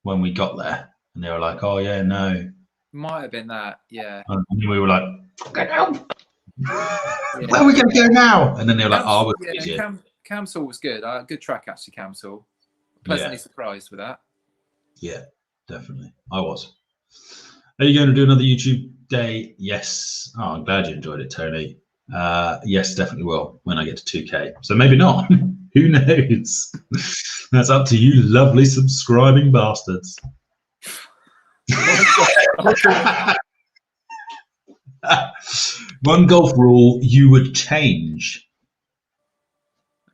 S1: when we got there? And they were like, "Oh yeah, no."
S2: Might have been that, yeah.
S1: And we were like, "Go now! Where are we going to go now?" And then they were like, "Oh,
S2: Cam's Hall was good. Good track actually, Cam's Hall. Pleasantly surprised with that.
S1: Yeah, definitely. I was. Are you going to do another YouTube day? Yes. Oh, I'm glad you enjoyed it, Tony. Yes, definitely will when I get to 2K. So maybe not. Who knows? That's up to you, lovely subscribing bastards. One golf rule you would change.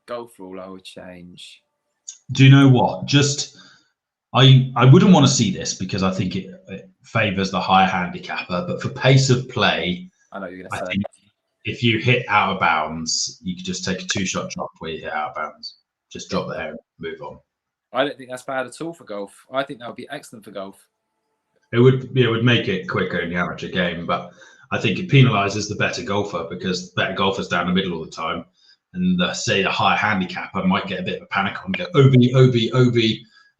S2: Golf rule I would change.
S1: Do you know what? I wouldn't want to see this because I think it favours the higher handicapper, but for pace of play,
S2: I know you're going to say.
S1: Think if you hit out of bounds, you could just take a 2-shot drop where you hit out of bounds. Just drop there and move on.
S2: I don't think that's bad at all for golf. I think that would be excellent for golf.
S1: It would make it quicker in the amateur game, but I think it penalises the better golfer because better golfers down the middle all the time. And say a higher handicapper might get a bit of a panic on, go OB,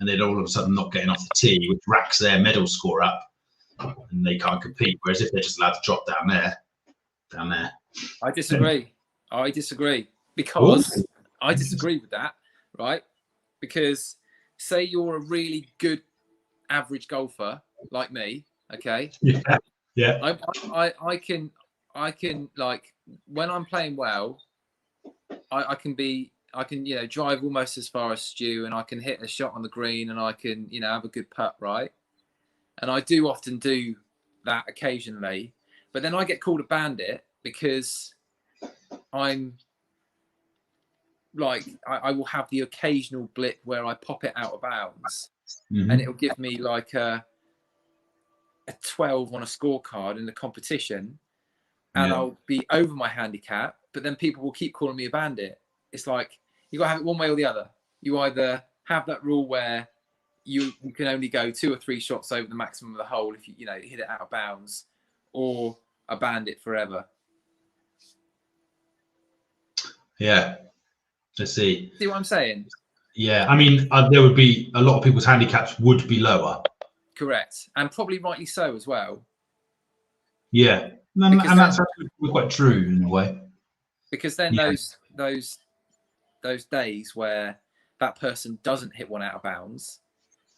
S1: and then all of a sudden not getting off the tee, which racks their medal score up, and they can't compete. Whereas if they're just allowed to drop down there.
S2: I disagree. Because I disagree with that, right? Because say you're a really good average golfer like me, okay?
S1: Yeah.
S2: I can like when I'm playing well, I can drive almost as far as Stu, and I can hit a shot on the green, and I can have a good putt, right? And I do often do that occasionally, but then I get called a bandit because I'm like, I will have the occasional blip where I pop it out of bounds, and it'll give me like a 12 on a scorecard in the competition, and I'll be over my handicap, but then people will keep calling me a bandit. It's like, you got to have it one way or the other. You either have that rule where you can only go 2 or 3 shots over the maximum of the hole if you hit it out of bounds, or a bandit forever.
S1: Yeah. Let's see.
S2: See what I'm saying?
S1: Yeah. I mean, there would be a lot of people's handicaps would be lower.
S2: Correct. And probably rightly so as well.
S1: Yeah. And that's actually quite true in a way.
S2: Because then those days where that person doesn't hit one out of bounds,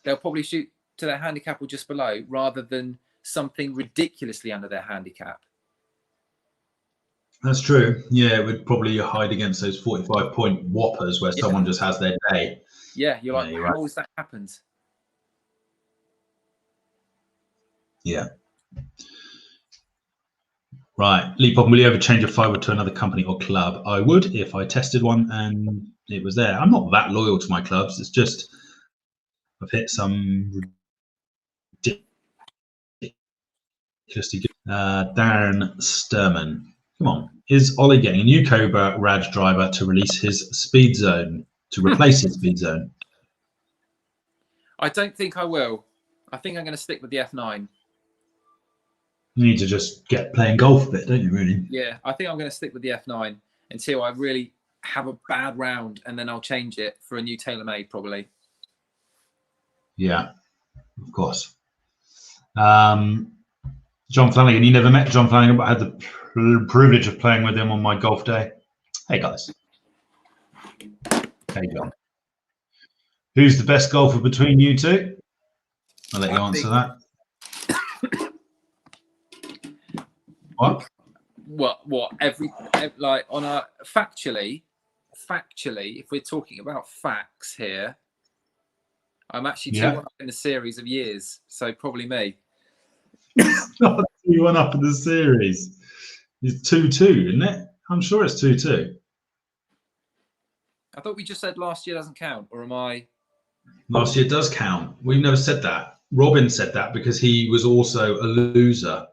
S2: they'll probably shoot to their handicap or just below, rather than something ridiculously under their handicap.
S1: That's true. Yeah, it would probably hide against those 45-point whoppers where someone just has their day.
S2: Yeah, you're like, how has that happened?
S1: Yeah. Right. Lee Pop, will you ever change a fiver to another company or club? I would if I tested one and it was there. I'm not that loyal to my clubs. It's just I've hit some ridiculously good. Darren Sturman. Come on. Is Ollie getting a new Cobra Rad driver to release his speed zone, to replace his speed zone?
S2: I don't think I will. I think I'm going to stick with the F9.
S1: You need to just get playing golf a bit, don't you, really?
S2: Yeah, I think I'm going to stick with the F9 until I really have a bad round, and then I'll change it for a new TaylorMade probably.
S1: Yeah, of course. John Flanagan, you never met John Flanagan, but I had the privilege of playing with him on my golf day. Hey, guys. Hey, John. Who's the best golfer between you two? I'll let you answer that. What?
S2: What? Like on a factually, if we're talking about facts here, I'm actually 2-1 up in the series of years, so probably me.
S1: Not 2-1 up in the series. It's 2-2, isn't it? I'm sure it's 2-2.
S2: I thought we just said last year doesn't count, or am I?
S1: Last year does count. We've never said that. Robin said that because he was also a loser.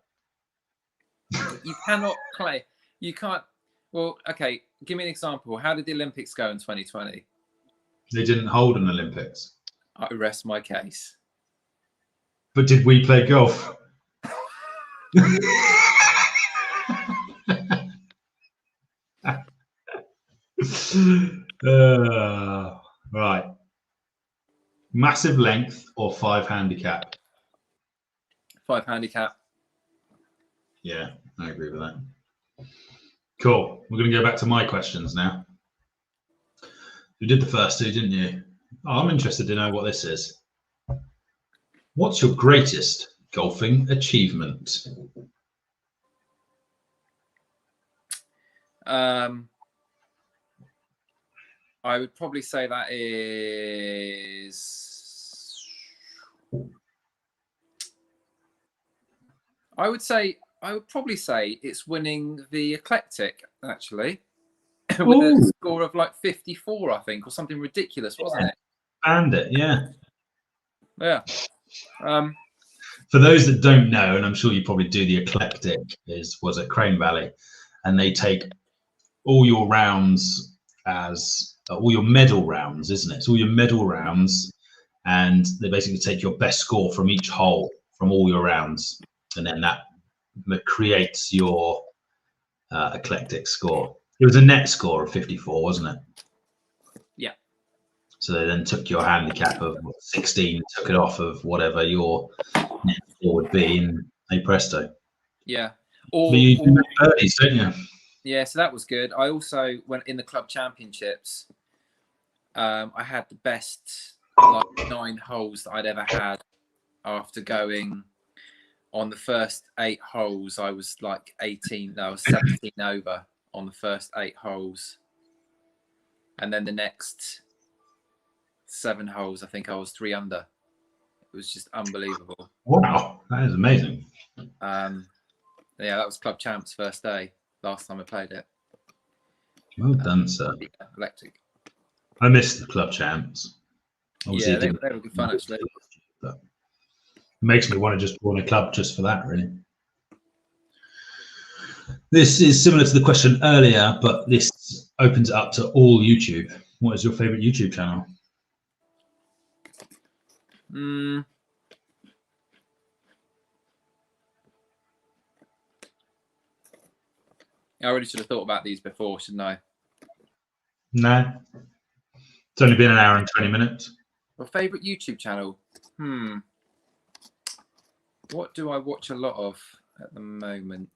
S2: You cannot play. You can't. Well, okay. Give me an example. How did the Olympics go in 2020?
S1: They didn't hold an Olympics.
S2: I rest my case.
S1: But did we play golf? Right. Massive length or 5 handicap?
S2: 5 handicap.
S1: Yeah, I agree with that. Cool. We're going to go back to my questions now. You did the first 2, didn't you? Oh, I'm interested to know what this is. What's your greatest golfing achievement?
S2: I would probably say that is. I would probably say it's winning the Eclectic, actually, with a score of like 54, I think, or something ridiculous, wasn't it?
S1: Bandit, yeah.
S2: Yeah.
S1: For those that don't know, and I'm sure you probably do, the Eclectic was at Crane Valley, and they take all your rounds as all your medal rounds, isn't it? It's all your medal rounds, and they basically take your best score from each hole from all your rounds, and then that creates your Eclectic score. It was a net score of 54, wasn't it?
S2: Yeah.
S1: So they then took your handicap of 16, took it off of whatever your net score would be, and hey presto.
S2: Yeah.
S1: But you do birdies, don't you?
S2: Yeah, so that was good. I also went in the club championships. I had the best 9 holes that I'd ever had. After going on the first 8 holes, I was like 18. No, I was 17 over on the first 8 holes, and then the next 7 holes, I think I was 3 under It was just unbelievable.
S1: Wow, that is amazing.
S2: Yeah, that was Club Champs first day. Last time I played it.
S1: Well done, sir.
S2: Yeah, electric.
S1: I missed the Club Champs. Obviously,
S2: Yeah, they were good fun actually.
S1: But it makes me want to just join a club just for that, really. This is similar to the question earlier, but this opens it up to all YouTube. What is your favorite YouTube channel?
S2: I really should have thought about these before, shouldn't I?
S1: No. It's only been an hour and 20 minutes.
S2: My favorite YouTube channel? What do I watch a lot of at the moment?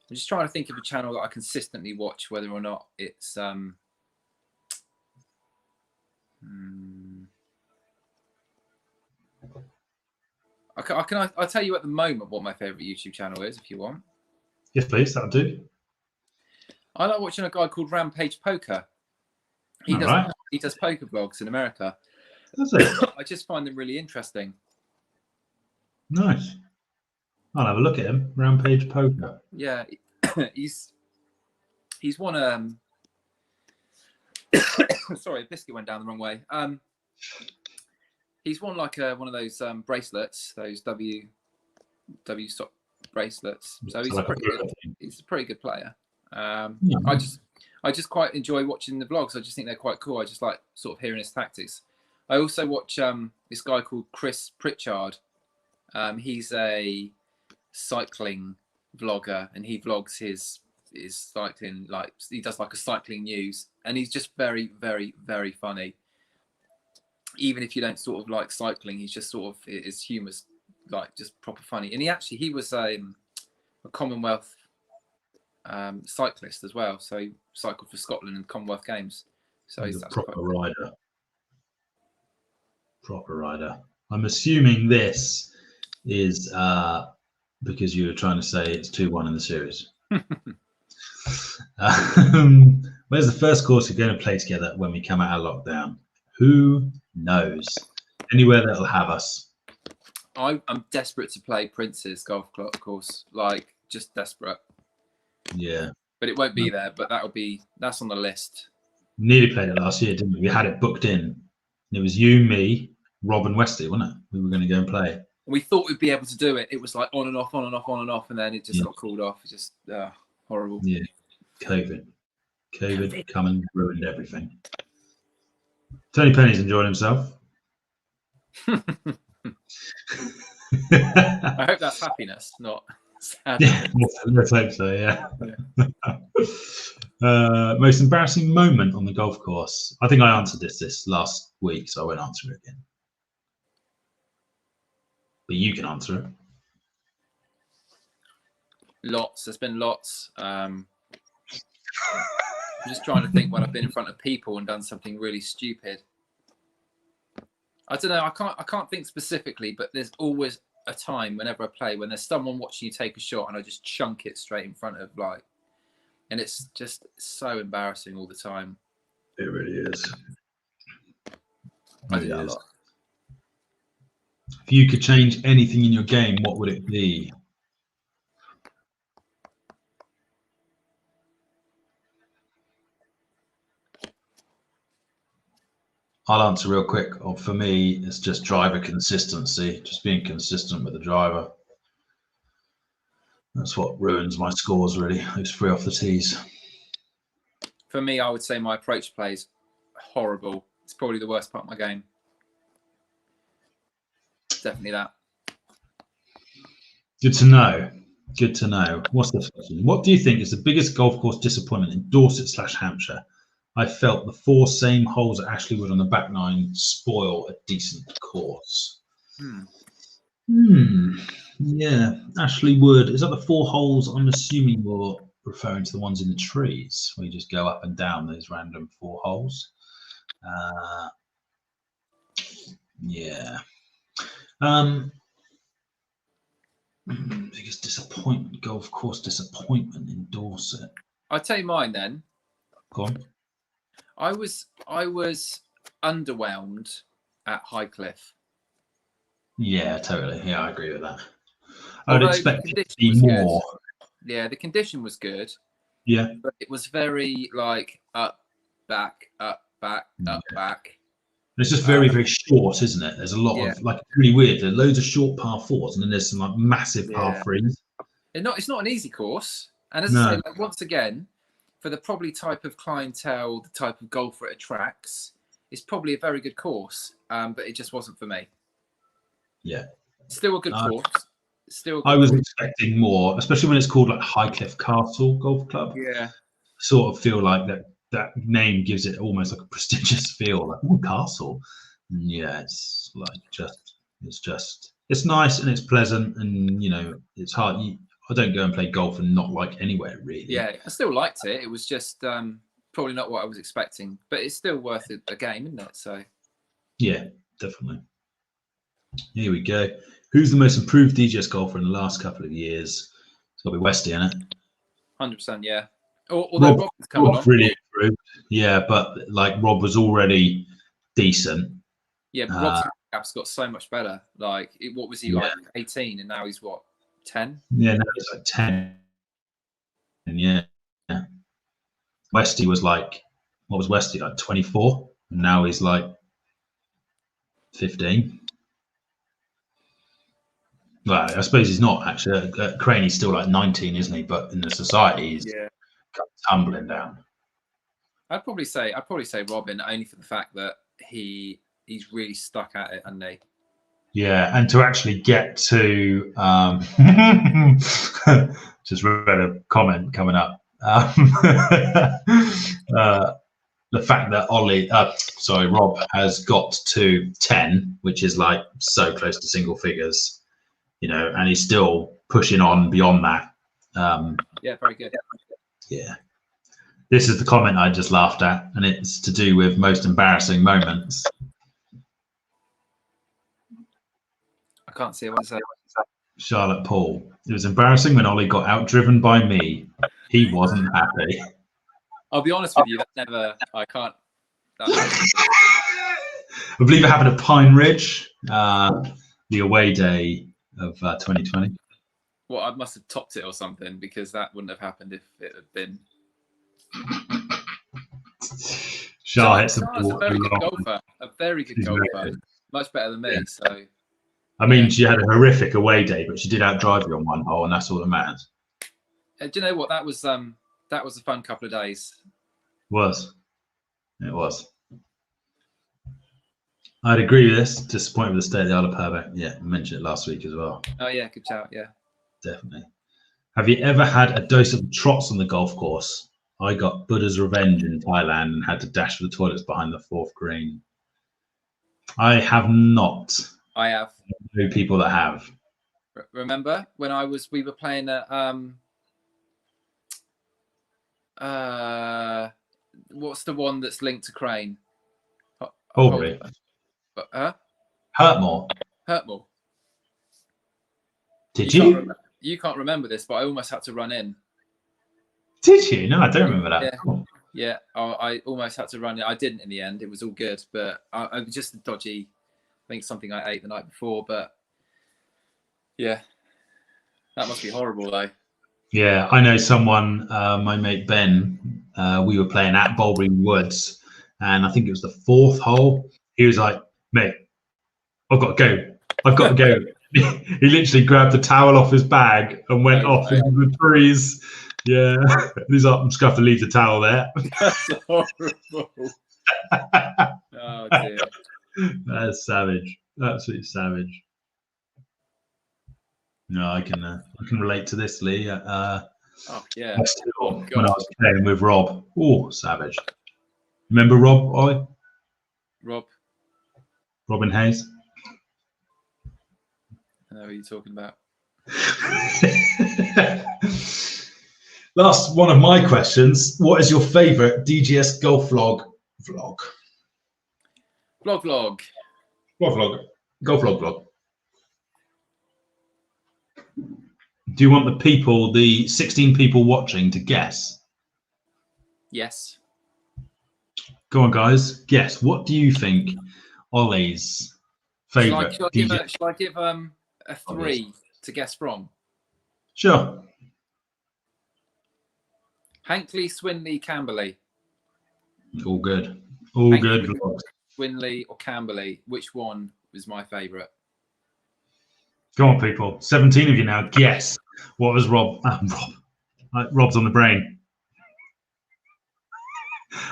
S2: I'm just trying to think of a channel that I consistently watch, whether or not it's I'll tell you at the moment what my favorite YouTube channel is, if you want.
S1: Yes, please. That'll do.
S2: I like watching a guy called Rampage Poker. He does poker vlogs in America.
S1: Does it?
S2: I just find them really interesting.
S1: Nice. I'll have a look at him. Rampage Poker.
S2: Yeah, he's won sorry, a biscuit went down the wrong way. He's won like one of those bracelets, those W stop bracelets. So he's a pretty good player. Yeah. I just quite enjoy watching the vlogs. I just think they're quite cool. I just like sort of hearing his tactics. I also watch this guy called Chris Pritchard. He's a cycling vlogger, and he vlogs his cycling, like he does like a cycling news, and he's just very, very, very funny. Even if you don't sort of like cycling, he's just sort of, his humor's like just proper funny. And he was a Commonwealth cyclist as well, so he cycled for Scotland in Commonwealth Games. So he's a
S1: proper rider. Proper rider. I'm assuming this is because you were trying to say it's 2-1 in the series. Where's the first course we're going to play together when we come out of lockdown? Who knows? Anywhere that'll have us.
S2: I'm desperate to play Prince's golf course, like just desperate.
S1: Yeah,
S2: but it won't be there. But that's on the list.
S1: Nearly played it last year, didn't we? We had it booked in. It was you, me, Rob, and Westy, wasn't it? We were going to go and play.
S2: We thought we'd be able to do it. It was like on and off, on and off, on and off, and then it just got called off. It's just horrible.
S1: Yeah, COVID come and ruined everything. Tony Penny's enjoying himself.
S2: I hope that's happiness, not sadness.
S1: Yeah, let's hope so. Yeah. Most embarrassing moment on the golf course. I think I answered this last week, so I won't answer it again. But you can answer it.
S2: Lots. There's been lots. I'm just trying to think when I've been in front of people and done something really stupid. I don't know. I can't think specifically, but there's always a time whenever I play when there's someone watching you take a shot and I just chunk it straight in front of and it's just so embarrassing all the time.
S1: It really is.
S2: I do that a lot.
S1: If you could change anything in your game, what would it be? I'll answer real quick. For me, it's just driver consistency, just being consistent with the driver. That's what ruins my scores, really. Those 3 off the tees.
S2: For me, I would say my approach play is horrible. It's probably the worst part of my game. Definitely that.
S1: Good to know. Good to know. What's the question? What do you think is the biggest golf course disappointment in Dorset/Hampshire? I felt the 4 same holes at Ashleywood on the back 9 spoil a decent course. Yeah, Ashleywood. Is that the 4 holes? I'm assuming you're referring to the ones in the trees where you just go up and down those random 4 holes. Yeah. Biggest disappointment, golf course disappointment in Dorset.
S2: I'll tell you mine then.
S1: Go on.
S2: I was underwhelmed at Highcliffe.
S1: Yeah, totally. Yeah, I agree with that. I would
S2: Although the
S1: expect it to
S2: condition
S1: be
S2: was good.
S1: more.
S2: Yeah, the condition was good,
S1: Yeah.
S2: but it was very like up, back, up, back, up, back.
S1: It's just very, very short, isn't it? There's a lot
S2: Yeah,
S1: of like really weird. There are loads of short par fours, and then there's some like massive par
S2: yeah.
S1: threes.
S2: It's not an easy course, and as I say,
S1: No.
S2: like, once again, for the probably type of clientele, the type of golfer it attracts, it's probably a very good course. But it just wasn't for me.
S1: Yeah.
S2: Still a good course. Still a
S1: I
S2: good
S1: was
S2: course.
S1: expecting more, especially when it's called like Highcliffe Castle Golf Club.
S2: Yeah.
S1: Sort of feel like that name gives it almost like a prestigious feel, like castle. And yeah, it's like it's nice and it's pleasant, and it's hard. I don't go and play golf and not like anywhere really.
S2: Yeah, I still liked it. It was just probably not what I was expecting, but it's still worth a game, isn't it? So
S1: yeah, definitely. Here we go. Who's the most improved DGS golfer in the last couple of years? It's got to be Westy, isn't it?
S2: 100%, yeah. Although Rob's come along.
S1: Really improved. Yeah, but like Rob was already decent.
S2: Yeah, but Rob's handicap's got so much better. Like, what was he like? 18, and now he's what, 10?
S1: Yeah, now he's like 10. Yeah. Westy was like, what was Westy like? 24, and now he's like 15. Well, I suppose he's not actually. Craney's still like 19, isn't he? But in the society, he's tumbling down.
S2: I'd probably say Robin, only for the fact that he's really stuck at it, hasn't he?
S1: Yeah, and to actually get to just read a comment coming up. The fact that Rob has got to 10, which is like so close to single figures, and he's still pushing on beyond that.
S2: Yeah, very good.
S1: Yeah. This is the comment I just laughed at, and it's to do with most embarrassing moments.
S2: I can't see what it says.
S1: Charlotte Paul. It was embarrassing when Ollie got outdriven by me. He wasn't happy.
S2: I'll be honest with you, I can't.
S1: I believe it happened at Pine Ridge, the away day of 2020.
S2: Well, I must have topped it or something, because that wouldn't have happened if it had been.
S1: Charlotte's
S2: a very good golfer. A very good golfer. Much better than me. Yeah. So.
S1: I mean, she had a horrific away day, but she did outdrive you on one hole, and that's all that matters.
S2: Do you know what? That was a fun couple of days.
S1: It was. I'd agree with this. Disappointed with the state of the Isle of Purbeck. Yeah, I mentioned it last week as well.
S2: Oh yeah, good shout. Yeah,
S1: definitely. Have you ever had a dose of trots on the golf course? I got Buddha's revenge in Thailand and had to dash for the toilets behind the fourth green. I have not.
S2: I have.
S1: I know people that have.
S2: Remember when we were playing at what's the one that's linked to Crane?
S1: Albury. Hurtmore.
S2: Hurtmore.
S1: Did you?
S2: You can't remember this, but I almost had to run in.
S1: Did you? No, I don't remember that.
S2: Yeah. Yeah, I almost had to run it. I didn't in the end. It was all good, but I was just dodgy. I think something I ate the night before, but yeah, that must be horrible though.
S1: Yeah, I know someone, my mate Ben, we were playing at Bulbury Woods, and I think it was the fourth hole. He was like, mate, I've got to go. He literally grabbed the towel off his bag and went off into the trees. Yeah, he's like, I'm just going to have to leave the towel there.
S2: That's horrible. Oh, dear.
S1: That's savage. Absolutely savage. No, I can relate to this, Lee.
S2: Oh yeah.
S1: When I was playing with Rob. Oh, savage. Remember Rob, Ollie? Robin Hayes.
S2: I know who you're talking about.
S1: Last one of my questions. What is your favourite DGS golf vlog?
S2: Vlog.
S1: Golf vlog. Do you want the 16 people watching to guess?
S2: Yes.
S1: Go on, guys. Guess. What do you think Ollie's Favorite DJ?
S2: Shall I give a 3 to guess from?
S1: Sure.
S2: Hankley, Swinley, Camberley.
S1: All good. All good vlogs.
S2: Swinley or Camberley, which one was my favourite?
S1: Come on, people. 17 of you now. Guess what was Rob? Rob's on the brain.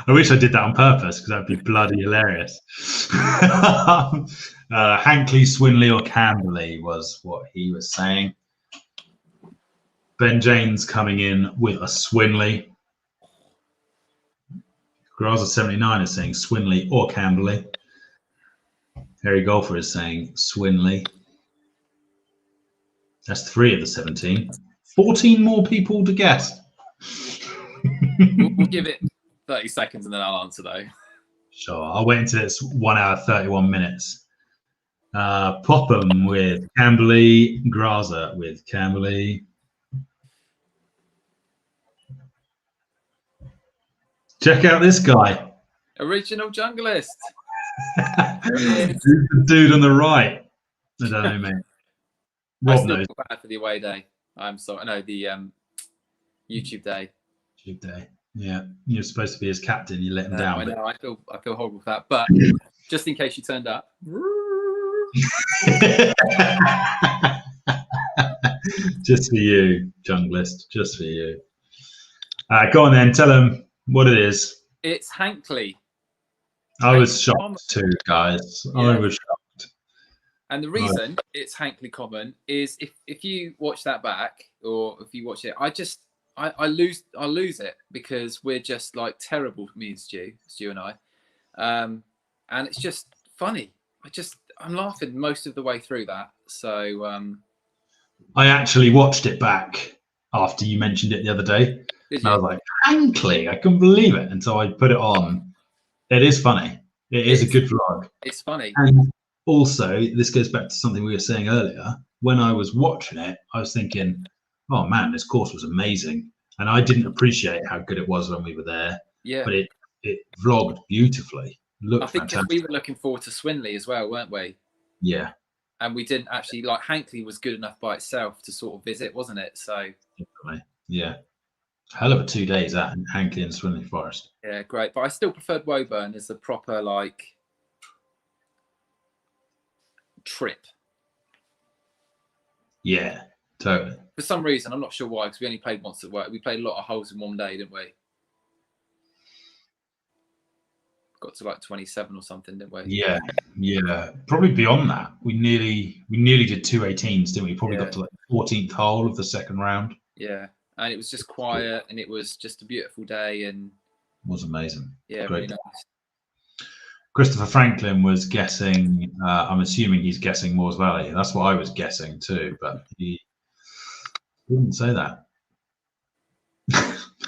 S1: I wish I did that on purpose because that'd be bloody hilarious. Hankley, Swinley, or Camberley was what he was saying. Ben James coming in with a Swinley. Graza 79 is saying Swinley or Camberley. Harry Golfer is saying Swinley. That's 3 of the 17. 14 more people to guess.
S2: We'll give it 30 seconds and then I'll answer though.
S1: Sure. I'll wait until it's 1 hour, 31 minutes. Popham with Camberley. Graza with Camberley. Check out this guy.
S2: Original junglist.
S1: Who's the dude on the right? I don't know, mate. Rob knows.
S2: Bad for the away day. I'm sorry. No, the YouTube day.
S1: YouTube day. Yeah, you're supposed to be his captain. You let him down.
S2: I know. I feel horrible for that. But just in case you turned up.
S1: Just for you, junglist. Just for you. Go on then. Tell him what it is.
S2: It's Hankley.
S1: I was shocked too, guys. Yeah. I was shocked.
S2: And the reason it's Hankley Common is if you watch that back or if you watch it, I lose it because we're just like terrible, me and Stu and I. And it's just funny. I'm laughing most of the way through that. So
S1: I actually watched it back after you mentioned it the other day. And I was like, Hankley, I couldn't believe it. And so I put it on. It is funny. It is a good vlog.
S2: It's funny.
S1: And also, this goes back to something we were saying earlier. When I was watching it, I was thinking, oh man, this course was amazing. And I didn't appreciate how good it was when we were there.
S2: Yeah.
S1: But it vlogged beautifully.
S2: I think we were looking forward to Swinley as well, weren't we?
S1: Yeah.
S2: And we didn't actually, like, Hankley was good enough by itself to sort of visit, wasn't it? So.
S1: Definitely. Yeah. Hell of a 2 days at Hankley and Swinley Forest.
S2: Yeah, great. But I still preferred Woburn as the proper, like, trip.
S1: Yeah, totally.
S2: For some reason, I'm not sure why, because we only played once at work. We played a lot of holes in one day, didn't we? Got to like 27 or something, didn't we? Yeah.
S1: Probably beyond that. We nearly did 2 18s, didn't we? Probably got to like the 14th hole of the second round.
S2: Yeah. And it was just quiet and it was just a beautiful day and
S1: it was amazing.
S2: Yeah,
S1: great.
S2: Really nice.
S1: Christopher Franklin was guessing, I'm assuming he's guessing Moores Valley. That's what I was guessing too, but he didn't say that.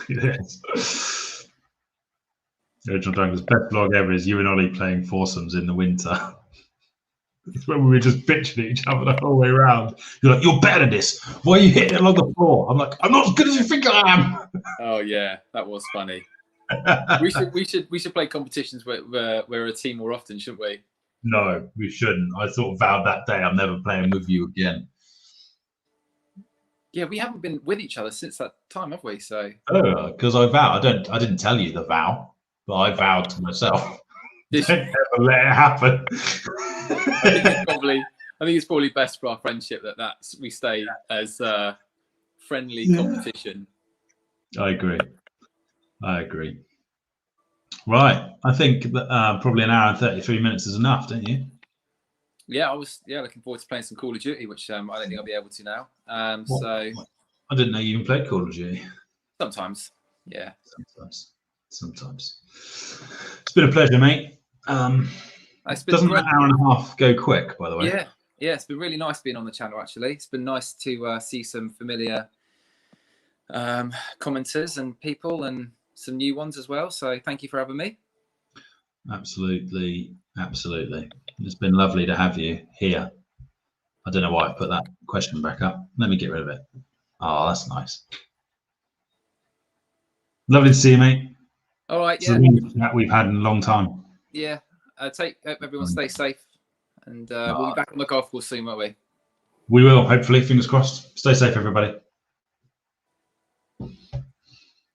S1: Yes. The original Douglas best vlog ever is you and Ollie playing foursomes in the winter. It's when we were just bitching at each other the whole way around. You're like, you're better at this. Why are you hitting it along the floor? I'm like, I'm not as good as you think I am.
S2: Oh yeah, that was funny. we should play competitions where we're a team more often, shouldn't we?
S1: No, we shouldn't. I sort of vowed that day I'm never playing with you again.
S2: Yeah, we haven't been with each other since that time, have we? So
S1: because I vowed. I didn't tell you the vow, but I vowed to myself. Don't ever let it happen.
S2: I think it's probably best for our friendship that we stay as friendly competition.
S1: I agree. Right. I think that probably an hour and 33 minutes is enough, don't you?
S2: Yeah, I was looking forward to playing some Call of Duty, which I don't think I'll be able to now. So
S1: I didn't know you even played Call of Duty.
S2: Sometimes, yeah.
S1: Sometimes. It's been a pleasure, mate. Doesn't an hour and a half go quick, by the way?
S2: Yeah, it's been really nice being on the channel, actually. It's been nice to see some familiar commenters and people and some new ones as well. So thank you for having me.
S1: Absolutely. It's been lovely to have you here. I don't know why I put that question back up. Let me get rid of it. Oh, that's nice. Lovely to see you, mate.
S2: All right,
S1: yeah. It's the that we've had in a long time.
S2: Yeah. Hope everyone stay safe And we'll be back on the golf course soon, won't we?
S1: We will, hopefully. Fingers crossed. Stay safe, everybody.